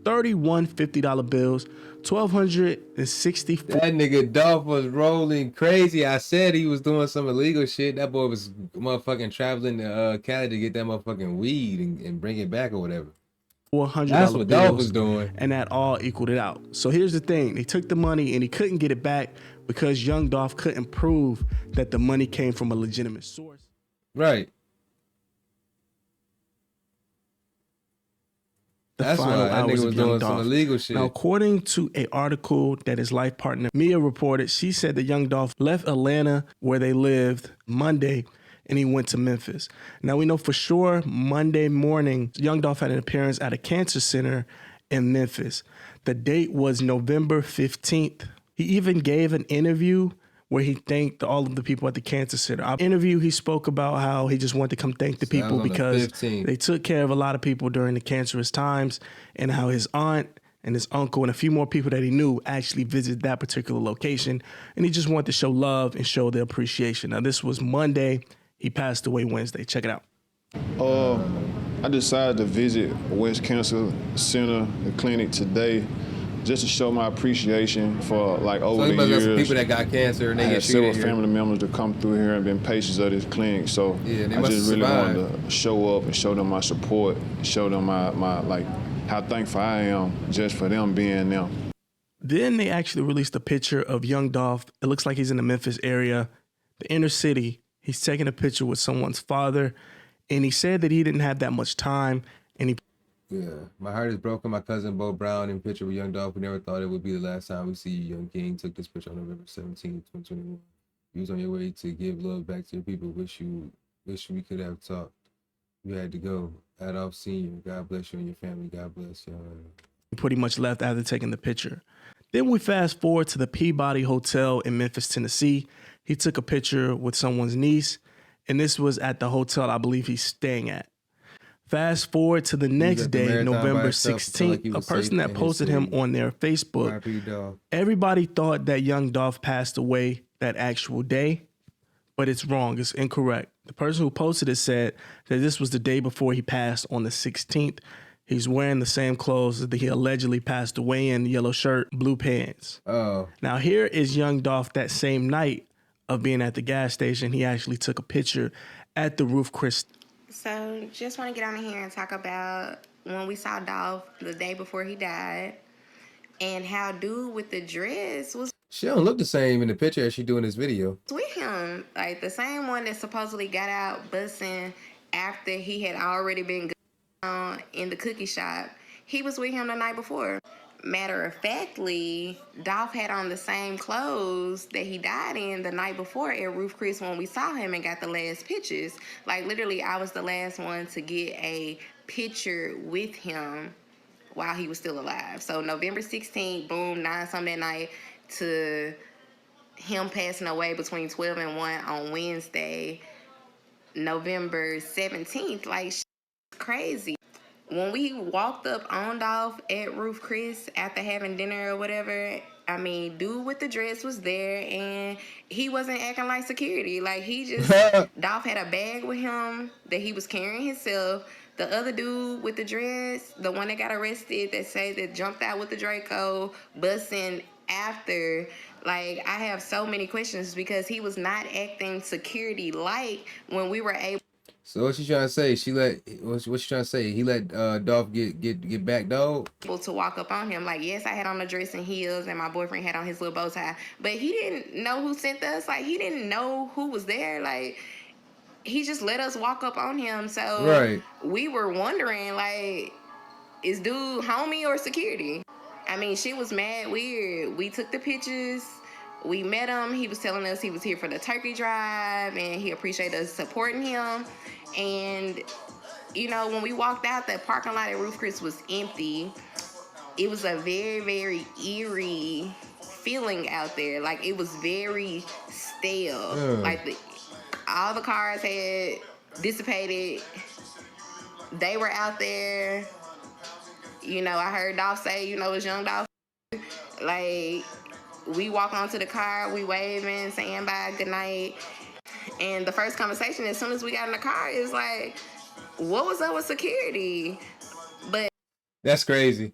31 $50 bills, 1,264. That nigga Dolph was rolling crazy. I said he was doing some illegal shit. That boy was motherfucking traveling to Cali to get that motherfucking weed and bring it back or whatever. $400 That's what bills, Dolph was doing. And that all equaled it out. So here's the thing. They took the money and he couldn't get it back because young Dolph couldn't prove that the money came from a legitimate source. Right. That's why that nigga was doing some illegal shit. Now, according to an article that his life partner Mia reported, she said that young Dolph left Atlanta, where they lived, Monday, and he went to Memphis. Now, we know for sure Monday morning, young Dolph had an appearance at a cancer center in Memphis. The date was November 15th. He even gave an interview where he thanked all of the people at the cancer center. Our interview, he spoke about how he just wanted to come thank the people because they took care of a lot of people during the cancerous times, and how his aunt and his uncle and a few more people that he knew actually visited that particular location, and he just wanted to show love and show their appreciation. Now, this was Monday. He passed away Wednesday. Check it out. I decided to visit West Cancer Center, the clinic today, just to show my appreciation for like over the years. Some people that got cancer and they get several family members to come through here and been patients of this clinic. So I just really wanted to show up and show them my support, show them my like how thankful I am just for them being them. Then they actually released a picture of young Dolph. It looks like he's in the Memphis area, the inner city. He's taking a picture with someone's father, and he said that he didn't have that much time, and he. Yeah, my heart is broken. My cousin Bo Brown in picture with young Dolph. We never thought it would be the last time we see you, young king. Took this picture on November 17, 2021. You was on your way to give love back to your people. Wish we could have talked. You had to go. Adolph Sr., God bless you and your family. God bless y'all. He pretty much left after taking the picture. Then we fast forward to the Peabody Hotel in Memphis, Tennessee. He took a picture with someone's niece, and this was at the hotel I believe he's staying at. Fast forward to the next at the day, marathon by November himself, felt like he 16th, a was person safe that in his posted him city. on their Facebook. R.I.P. Dolph. Everybody thought that young Dolph passed away that actual day, but it's wrong. It's incorrect. The person who posted it said that this was the day before he passed on the 16th. He's wearing the same clothes that he allegedly passed away in, yellow shirt, blue pants. Oh. Now here is young Dolph that same night of being at the gas station. He actually took a picture at the Roof Chris. So just want to get on here and talk about when we saw Dolph the day before he died and how dude with the dress was She don't look the same in the picture as she do in this video. with him. Like the same one that supposedly got out bussing after he had already been in the cookie shop. He was with him the night before. Matter of factly, Dolph had on the same clothes that he died in the night before at Roof Chris when we saw him and got the last pictures. Like literally, I was the last one to get a picture with him while he was still alive. So November 16th, boom, 9-something that night to him passing away between 12 and 1 on Wednesday, November 17th. Like, crazy. When we walked up on Dolph at Roof Chris after having dinner or whatever, I mean, dude with the dress was there and he wasn't acting like security. Like, he just, Dolph had a bag with him that he was carrying himself. The other dude with the dress, the one that got arrested, that jumped out with the Draco, busing after. Like, I have so many questions because he was not acting security-like when we were able. So what she trying to say? What she trying to say? He let Dolph get back, dog? To walk up on him. Like, yes, I had on a dress and heels and my boyfriend had on his little bow tie, but he didn't know who sent us. Like, he didn't know who was there. Like, he just let us walk up on him. So we were wondering, like, is dude homie or security? I mean, shit was mad weird. We took the pictures. We met him. He was telling us he was here for the turkey drive and he appreciated us supporting him. And, you know, when we walked out, the parking lot at Roof Chris was empty. It was a very, very eerie feeling out there. Like, it was very stale. Like, all the cars had dissipated. They were out there. You know, I heard Dolph say, you know, it's young Dolph. Like, we walk onto the car, we waving, saying bye, good night. And the first conversation, as soon as we got in the car, is like, what was up with security? But that's crazy.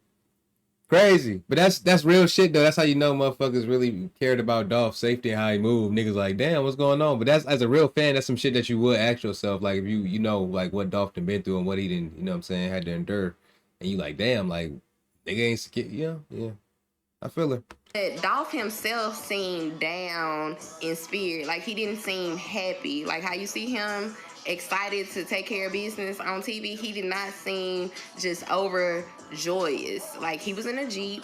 Crazy. But that's real shit, though. That's how you know motherfuckers really cared about Dolph's safety and how he moved. Niggas like, damn, what's going on? But that's, as a real fan, that's some shit that you would ask yourself. Like, if you know, like, what Dolph done been through and what he didn't, you know what I'm saying, had to endure. And you like, damn, like, nigga ain't scared. Yeah. I feel her. Dolph himself seemed down in spirit. Like, he didn't seem happy. Like, how you see him excited to take care of business on TV, he did not seem just overjoyous. Like, he was in a Jeep.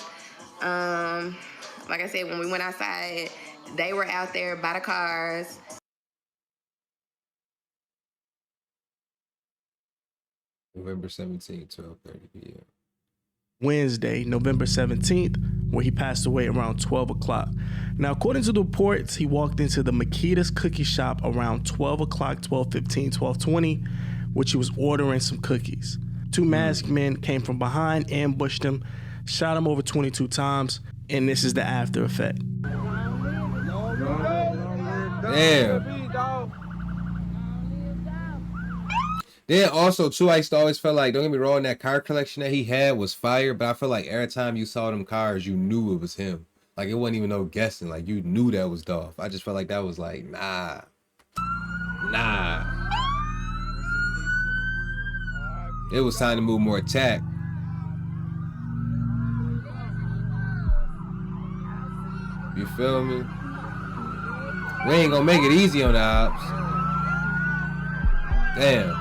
Like I said, when we went outside, they were out there by the cars. November 17th, 12:30 p.m. Wednesday, November 17th, where he passed away around 12 o'clock. Now, according to the reports, he walked into the Makita's cookie shop around 12 o'clock, 12:15, 12:20, which he was ordering some cookies. Two masked men came from behind, ambushed him, shot him over 22 times, and this is the after effect. Damn. Then also too, I used to always feel like, don't get me wrong, that car collection that he had was fire, but I feel like every time you saw them cars, you knew it was him. Like, it wasn't even no guessing. Like, you knew that was Dolph. I just felt like that was like, nah. It was time to move more attack. You feel me? We ain't gonna make it easy on the ops. Damn.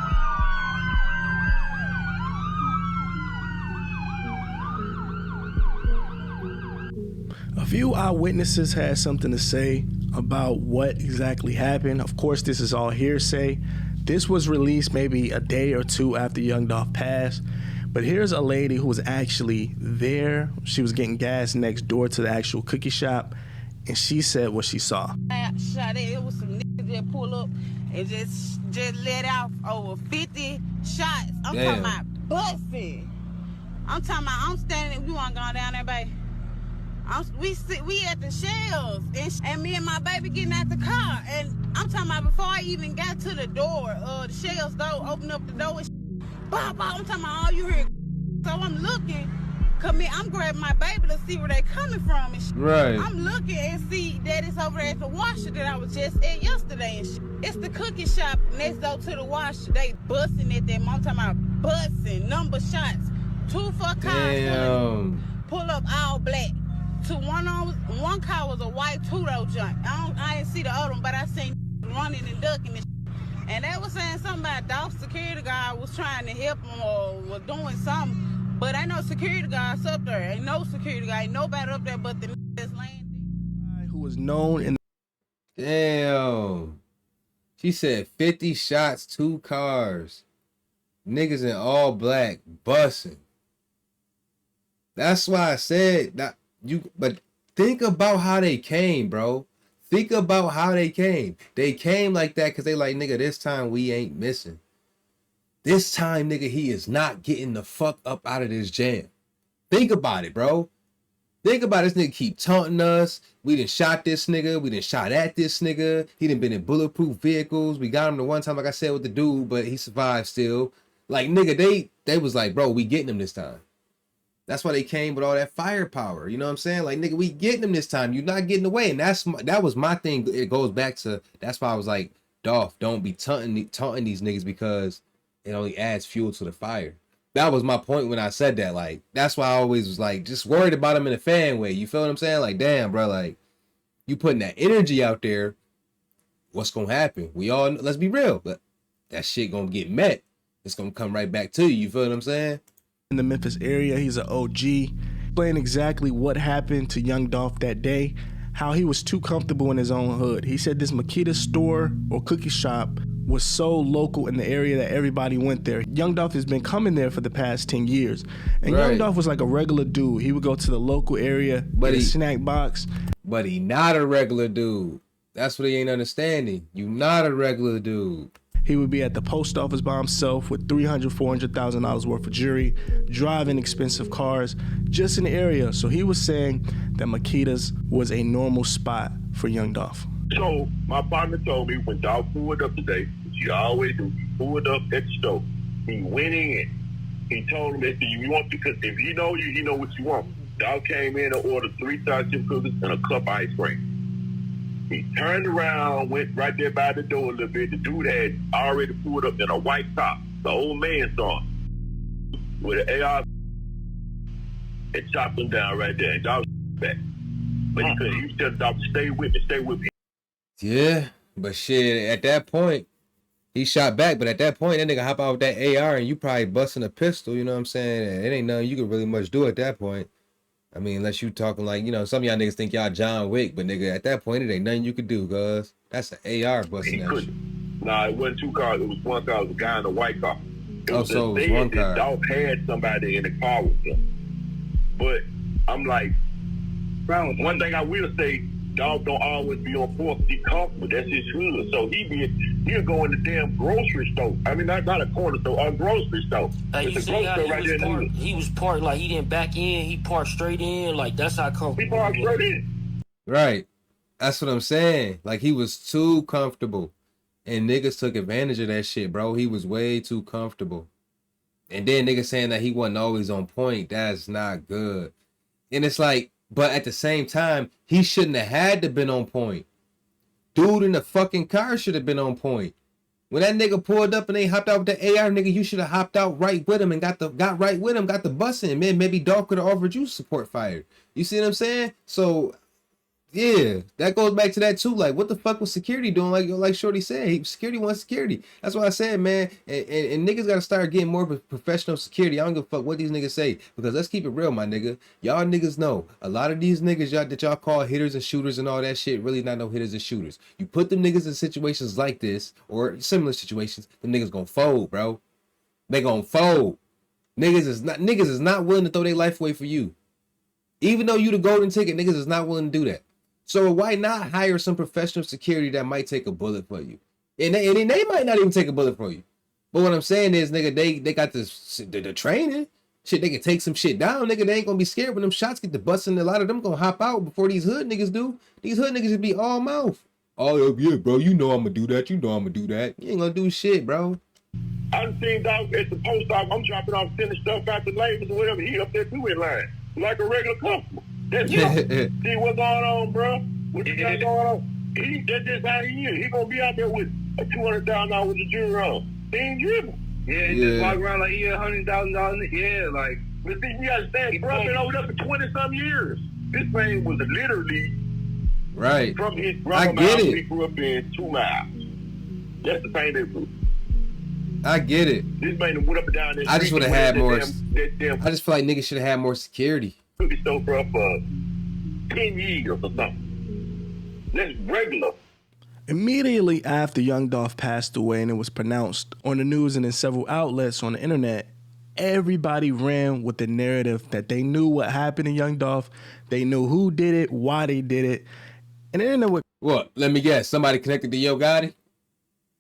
A few eyewitnesses had something to say about what exactly happened. Of course, this is all hearsay. This was released maybe a day or two after young Dolph passed. But here's a lady who was actually there. She was getting gas next door to the actual cookie shop, and she said what she saw. I shot it. It was some niggas just pull up and just let out over 50 shots. I'm Damn. talking about busting. I'm talking about I'm standing. We want to go down there, baby. We at the shells, and me and my baby getting out the car, and I'm talking about before I even got to the door, the shells door, open up the door, and bah, bah, I'm talking about all you hear. So I'm looking, I'm grabbing my baby to see where they coming from, and Right. I'm looking and see that it's over there at the washer that I was just at yesterday, and it's the cookie shop next door to the washer. They busting at them. I'm talking about busting, number shots, 2 for cars, pull up all black. One car was a white two-door junk. I didn't see the other one, but I seen running and ducking and they was saying something about Dolph security guard was trying to help them or was doing something, but ain't no security guards up there. Ain't no security guard, ain't nobody up there but the that's laying. Who was known in. Damn. She said 50 shots, 2 cars. Niggas in all black bussing. That's why I said that. But think about how they came, bro. Think about how they came. They came like that because they like, nigga, this time we ain't missing. This time, nigga, he is not getting the fuck up out of this jam. Think about it, bro. Think about this nigga keep taunting us. We done shot this nigga. We done shot at this nigga. He done been in bulletproof vehicles. We got him the one time, like I said, with the dude, but he survived still. Like, nigga, they was like, bro, we getting him this time. That's why they came with all that firepower. You know what I'm saying? Like, nigga, we getting them this time. You're not getting away. And that was my thing. It goes back to, that's why I was like, Dolph, don't be taunting these niggas because it only adds fuel to the fire. That was my point when I said that. Like, that's why I always was like, just worried about him in a fan way. You feel what I'm saying? Like, damn, bro, like, you putting that energy out there, what's going to happen? We all, let's be real, but that shit going to get met. It's going to come right back to you. You feel what I'm saying? In the Memphis area, he's an OG, explain exactly what happened to young Dolph that day, how he was too comfortable in his own hood. He said this Makita store or cookie shop was so local in the area that everybody went there. Young Dolph has been coming there for the past 10 years. And right. Young Dolph was like a regular dude. He would go to the local area, get a snack box. But he not a regular dude. That's what he ain't understanding. You not a regular dude. He would be at the post office by himself with $300,000, $400,000 worth of jewelry, driving expensive cars, just in the area. So he was saying that Makita's was a normal spot for young Dolph. So my partner told me when Dolph pulled up today, which he always do, he pulled up at the store. He went in. He told him that you want, because if he know you, he know what you want. Dolph came in and ordered 3 chip cookies and a cup of ice cream. He turned around, went right there by the door a little bit. The dude had already pulled up in a white top. The old man saw him with an AR and chopped him down right there. And Dolph back. But he couldn't. He was just Dolph, stay with me. Yeah, but shit, at that point, he shot back. But at that point, that nigga hop out with that AR and you probably busting a pistol. You know what I'm saying? It ain't nothing you could really much do at that point. I mean, unless you talking like, you know, some of y'all niggas think y'all John Wick, but nigga, at that point, it ain't nothing you could do, cuz. That's an AR busting that shit. Nah, it wasn't 2 cars. It was 1 car. It was a guy in a white car. So it was 1 car. Dolph had somebody in the car with him. But I'm like, one thing I will say, Dolph don't always be on point. He comfortable. That's his hood. So he'll go in the damn grocery store. I mean, not a corner store, a grocery store. You see how he was parked like he didn't back in. He parked straight in. Like, that's how comfortable. He parked straight in. Right. That's what I'm saying. Like, he was too comfortable. And niggas took advantage of that shit, bro. He was way too comfortable. And then niggas saying that he wasn't always on point. That's not good. And it's like, but at the same time, he shouldn't have had to been on point. Dude in the fucking car should have been on point. When that nigga pulled up and they hopped out with the AR, nigga, you should have hopped out right with him and got right with him, got the bus in. Man, maybe Dolph could have offered you support fire. You see what I'm saying? So, yeah, that goes back to that too. Like, what the fuck was security doing? Like Shorty said, security wants security. That's why I said, man, and niggas gotta start getting more professional security. I don't give a fuck what these niggas say, because let's keep it real, my nigga. Y'all niggas know a lot of these niggas that y'all call hitters and shooters and all that shit really not no hitters and shooters. You put them niggas in situations like this or similar situations, them niggas gonna fold, bro. They gonna fold. Niggas is not willing to throw their life away for you. Even though you the golden ticket, niggas is not willing to do that. So why not hire some professional security that might take a bullet for you? And they might not even take a bullet for you. But what I'm saying is, nigga, they got the training. Shit, they can take some shit down, nigga. They ain't gonna be scared when them shots get to busting. A lot of them gonna hop out before these hood niggas do. These hood niggas just be all mouth. Oh yeah, bro, you know I'm gonna do that. You know I'm gonna do that. You ain't gonna do shit, bro. I done seen dog at the post office. I'm dropping off sending stuff out to labels or whatever. He up there too in line like a regular customer. That's it. See what's going on, bro? What you got going on? That's just how he is. He gonna be out there with a $200,000 with the jewelry on. He ain't dribble. Yeah, just walk around like he $100,000. Yeah, like. But see, you understand, bro, been over there for 20-some years. This thing was literally right from his grandma's house he grew up in 2 miles. That's the thing they do. I get it. This man went up and down that I just would have had more. Damn, I just feel like niggas should have had more security. Cookie store for 10 years or something. That's regular. Immediately after Young Dolph passed away and it was pronounced on the news and in several outlets on the internet, everybody ran with the narrative that they knew what happened to Young Dolph. They knew who did it, why they did it. And they didn't know what. Let me guess. Somebody connected to Yo Gotti?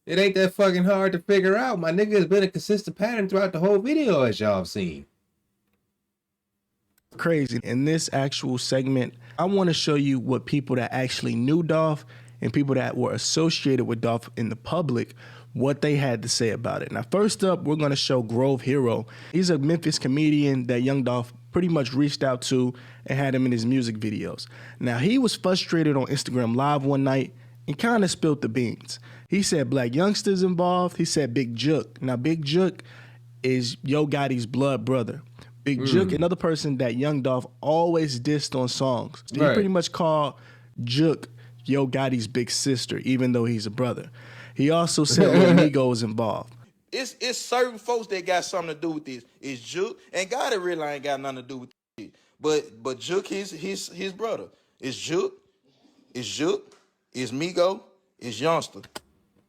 It ain't that fucking hard to figure out. My nigga has been a consistent pattern throughout the whole video, as y'all have seen. Crazy. In this actual segment, I want to show you what people that actually knew Dolph and people that were associated with Dolph in the public, what they had to say about it. Now, first up, we're going to show Grove Hero. He's a Memphis comedian that Young Dolph pretty much reached out to and had him in his music videos. Now, he was frustrated on Instagram Live one night and kind of spilled the beans. He said Black Youngster's involved. He said Big Jook. Now, Big Jook is Yo Gotti's blood brother. Big Jook, another person that Young Dolph always dissed on songs. He pretty much called Jook Yo Gotti's big sister, even though he's a brother. He also said Lil Migo was involved. It's certain folks that got something to do with this. It's Jook, and Gotti really ain't got nothing to do with this. But Jook his brother. It's Jook, it's Migo, it's Youngster.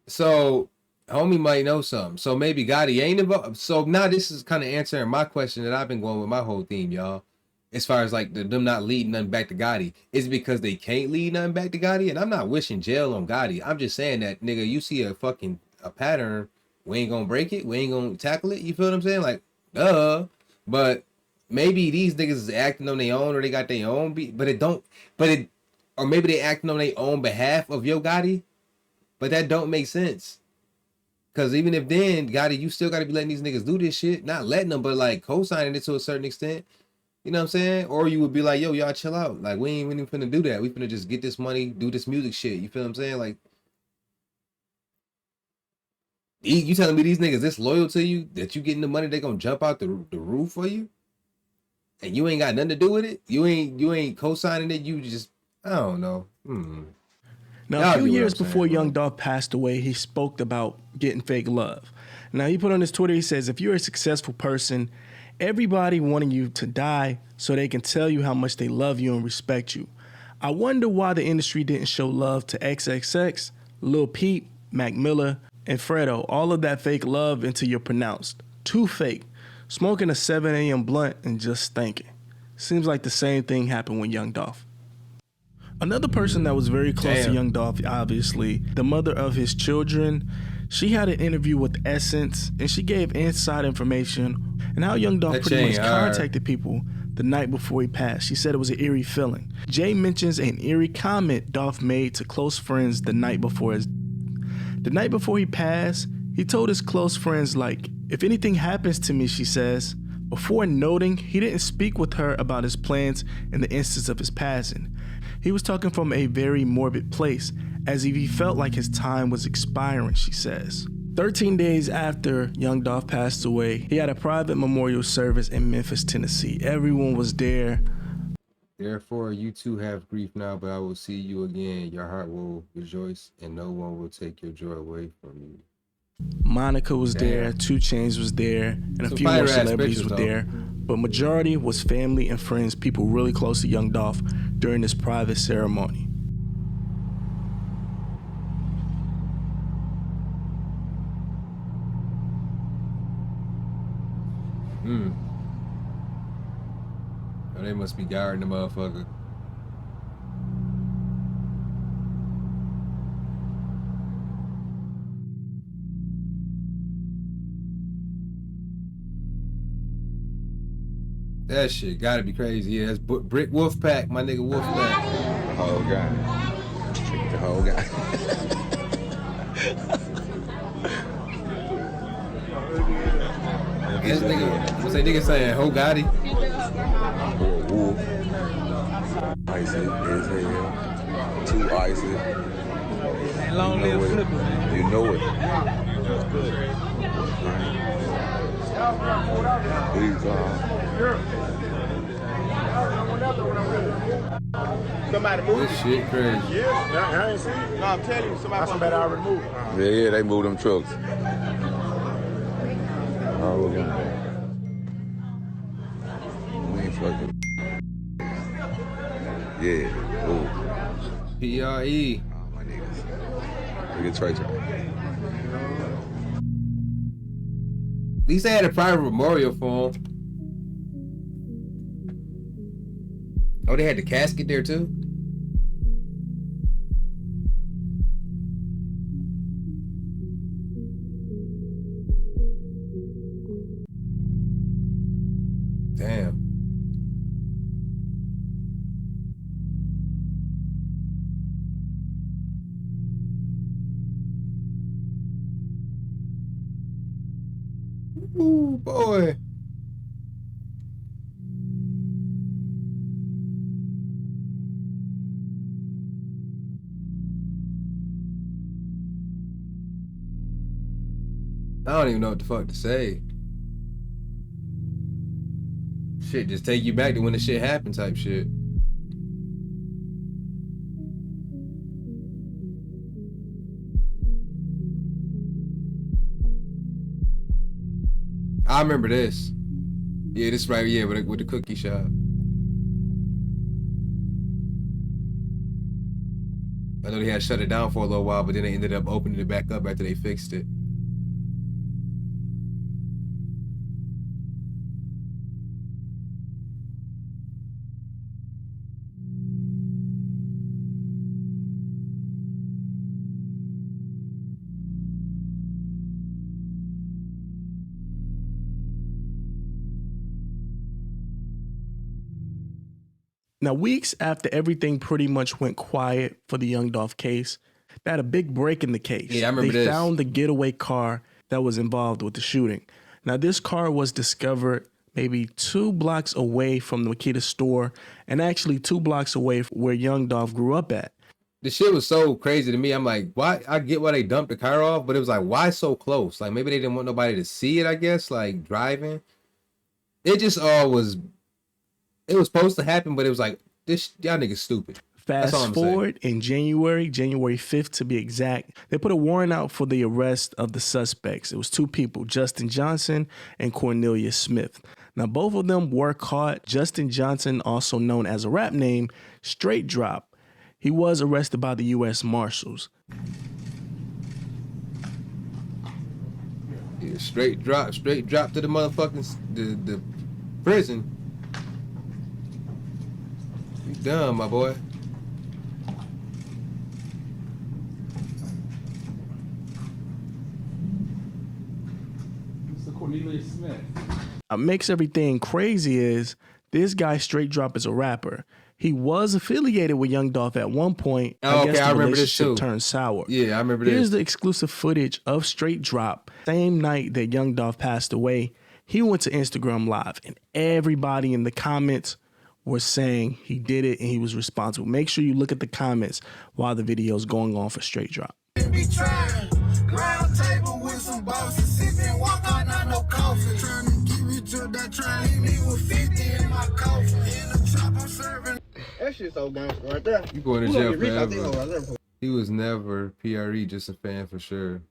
So, homie might know something. So maybe Gotti ain't involved. So now this is kind of answering my question that I've been going with my whole theme, y'all. As far as like them not leading nothing back to Gotti. Is it because they can't lead nothing back to Gotti? And I'm not wishing jail on Gotti. I'm just saying that, nigga, you see a pattern, we ain't gonna break it. We ain't gonna tackle it. You feel what I'm saying? Like, duh. But maybe these niggas is acting on their own or they got their own beat. Or maybe they acting on their own behalf of Yo Gotti. But that don't make sense. Because even if then, Gotti, you still got to be letting these niggas do this shit. Not letting them, but like co-signing it to a certain extent. You know what I'm saying? Or you would be like, yo, y'all chill out. Like, we ain't even finna do that. We finna just get this money, do this music shit. You feel what I'm saying? Like, you telling me these niggas this loyal to you, that you getting the money, they gonna jump out the roof for you? And you ain't got nothing to do with it? You ain't co-signing it? You just, I don't know. Now, a few years before Young Dolph passed away, he spoke about getting fake love. Now, he put on his Twitter, he says, if you're a successful person, everybody wanting you to die so they can tell you how much they love you and respect you. I wonder why the industry didn't show love to XXX, Lil Peep, Mac Miller, and Fredo. All of that fake love until you're pronounced too fake. Smoking a 7 a.m. blunt and just thinking. Seems like the same thing happened with Young Dolph. Another person that was very close to Young Dolph, obviously, the mother of his children, she had an interview with Essence, and she gave inside information on how Young Dolph pretty much contacted people the night before he passed. She said it was an eerie feeling. Jay mentions an eerie comment Dolph made to close friends the night before he passed, he told his close friends, like, if anything happens to me, she says, before noting he didn't speak with her about his plans in the instance of his passing. He was talking from a very morbid place, as if he felt like his time was expiring, she says. 13 days after Young Dolph passed away, he had a private memorial service in Memphis, Tennessee. Everyone was there. Therefore, you too have grief now, but I will see you again. Your heart will rejoice, and no one will take your joy away from you. Monica was there, 2 Chainz was there, and a few more celebrities were there. But majority was family and friends, people really close to Young Dolph during this private ceremony. Oh, they must be guarding the motherfucker. That shit gotta be crazy. Yeah, that's Brick Wolfpack, my nigga Wolfpack. The whole guy. The whole guy. This nigga, what's that nigga saying? Ho Gotti? Wolf. Icy as hell. Too icy. And long live Flipper, man. You know it. Please, Somebody moved. This shit crazy. Yeah, I ain't seen it. No, I'm telling you, somebody already moved. Yeah, they moved them trucks. Oh, we ain't fucking. Yeah. Ooh. PRE. Oh, my niggas. Look at Trey. At least they had a private memorial for him. Oh, they had the casket there too? Damn. Ooh, boy. I don't even know what the fuck to say. Shit, just take you back to when the shit happened type shit. I remember this. Yeah, this right here with the cookie shop. I know they had shut it down for a little while, but then they ended up opening it back up after they fixed it. Now, weeks after everything pretty much went quiet for the Young Dolph case, they had a big break in the case. Yeah, I remember They this. found the getaway car that was involved with the shooting. Now, this car was discovered maybe 2 blocks away from the Makita store and actually 2 blocks away from where Young Dolph grew up at. The shit was so crazy to me. I'm like, why? I get why they dumped the car off, but it was like, why so close? Like, maybe they didn't want nobody to see it, I guess, like driving. It just all was... It was supposed to happen, but it was like, this y'all niggas stupid. Fast forward in January 5th to be exact, they put a warrant out for the arrest of the suspects. It was 2 people, Justin Johnson and Cornelius Smith. Now, both of them were caught. Justin Johnson, also known as a rap name, Straight Drop. He was arrested by the U.S. Marshals. Yeah, straight drop to the motherfucking the prison. You dumb, my boy. Mr. Cornelius Smith. What makes everything crazy is this guy Straight Drop is a rapper. He was affiliated with Young Dolph at one point. Oh, I guess okay, the I remember this relationship too. turned sour. Yeah, I remember this. Here's the exclusive footage of Straight Drop. Same night that Young Dolph passed away, he went to Instagram Live, and everybody in the comments were saying he did it and he was responsible. Make sure you look at the comments while the video is going on for Straight Drop. Be trying, round table with some bosses, sit and walk out, not no coffee. Trying to give me to that try, leave me with 50 in my coffin. In the trap, I'm serving. That shit's so gangster right there. You going to jail forever. He was never PRE, just a fan for sure.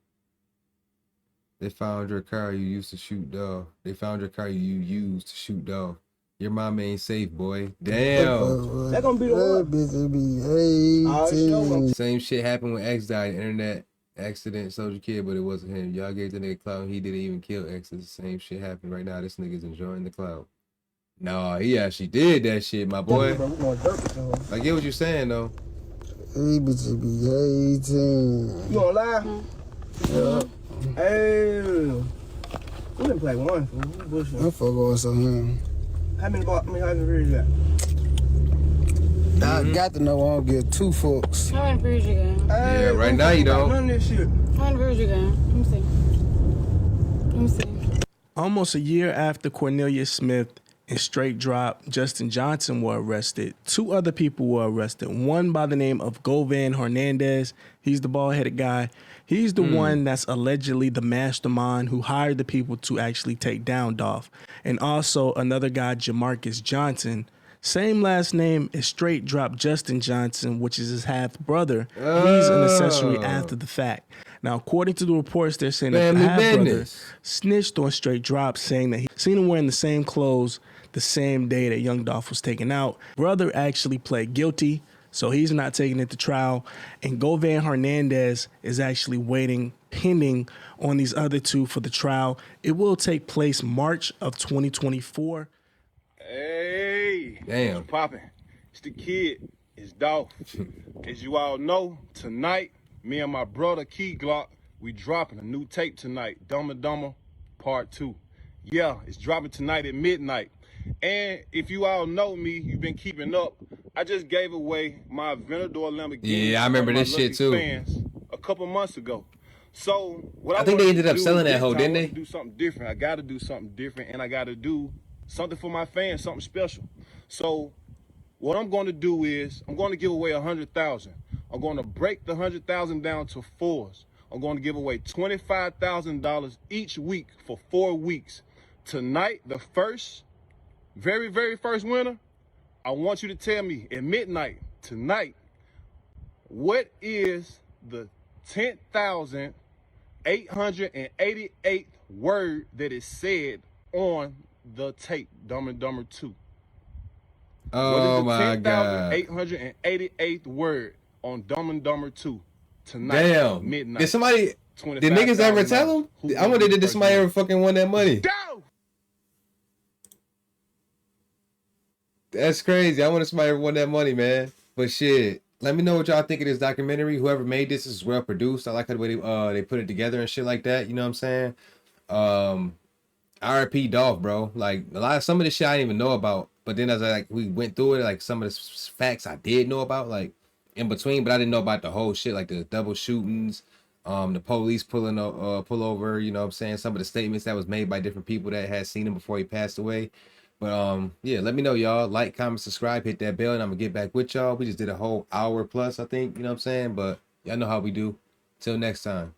They found your car you used to shoot Dolph. They found your car you used to shoot Dolph. Your mama ain't safe, boy. Damn. That gonna be the one. Bitch, be 18. Same shit happened when X died. Internet accident, Soldier Kid, but it wasn't him. Y'all gave the nigga clout. He didn't even kill X. The same shit happened right now. This nigga's enjoying the clout. Nah, he actually did that shit, my boy. I get what you're saying though. Hey, bitch, be 18. You gonna lie? Yeah. Hey. We didn't play one, fool. I fuck on some him. How many beers you got? I got to know I don't give two fucks. How many beers you got? Yeah, right now you don't. None of this shit. How many beers you got? Let me see. Let me see. Almost a year after Cornelius Smith and Straight Drop Justin Johnson were arrested, two other people were arrested. One by the name of Govan Hernandez. He's the bald-headed guy. He's the one that's allegedly the mastermind who hired the people to actually take down Dolph. And also another guy, Jamarcus Johnson, same last name as Straight Drop Justin Johnson, which is his half-brother. He's an accessory after the fact. Now, according to the reports, they're saying that the half-brother snitched on Straight Drop, saying that he seen him wearing the same clothes the same day that Young Dolph was taken out. Brother actually pled guilty, so he's not taking it to trial. And Govan Hernandez is actually waiting, pending on these other two for the trial. It will take place March of 2024. Hey, damn, what's poppin'? It's the kid. It's Dolph. As you all know, tonight, me and my brother Key Glock, we dropping a new tape tonight, Dumber Dumber Part 2. Yeah, it's dropping tonight at midnight. And if you all know me, you've been keeping up, I just gave away my Venador Lamborghini. Yeah, I remember this shit too. Fans a couple months ago. So what I think they ended up selling that hoe, didn't I they? do something different. I got to do something different, and I got to do something for my fans, something special. So what I'm going to do is I'm going to give away 100,000. I'm going to break the 100,000 down to fours. I'm going to give away $25,000 each week for 4 weeks. Tonight, the very first winner, I want you to tell me at midnight tonight, what is the 10,888th word that is said on the tape, Dumb and Dumber 2? Oh my God. 10,888th word on Dumb and Dumber 2 tonight. Damn. Midnight. Did niggas ever tell him? I wonder did somebody ever fucking won that money? That's crazy. I wonder if somebody ever won that money, man. But shit, let me know what y'all think of this documentary. Whoever made this is well produced. I like how the way they put it together and shit like that. You know what I'm saying? RIP Dolph, bro. Like some of this shit I didn't even know about. But then as we went through it, like some of the facts I did know about, like in between, but I didn't know about the whole shit, like the double shootings, the police pull over, you know what I'm saying? Some of the statements that was made by different people that had seen him before he passed away. But yeah, let me know, y'all. Like, comment, subscribe, hit that bell, and I'm gonna get back with y'all. We just did a whole hour plus, I think, you know what I'm saying? But y'all know how we do. Till next time.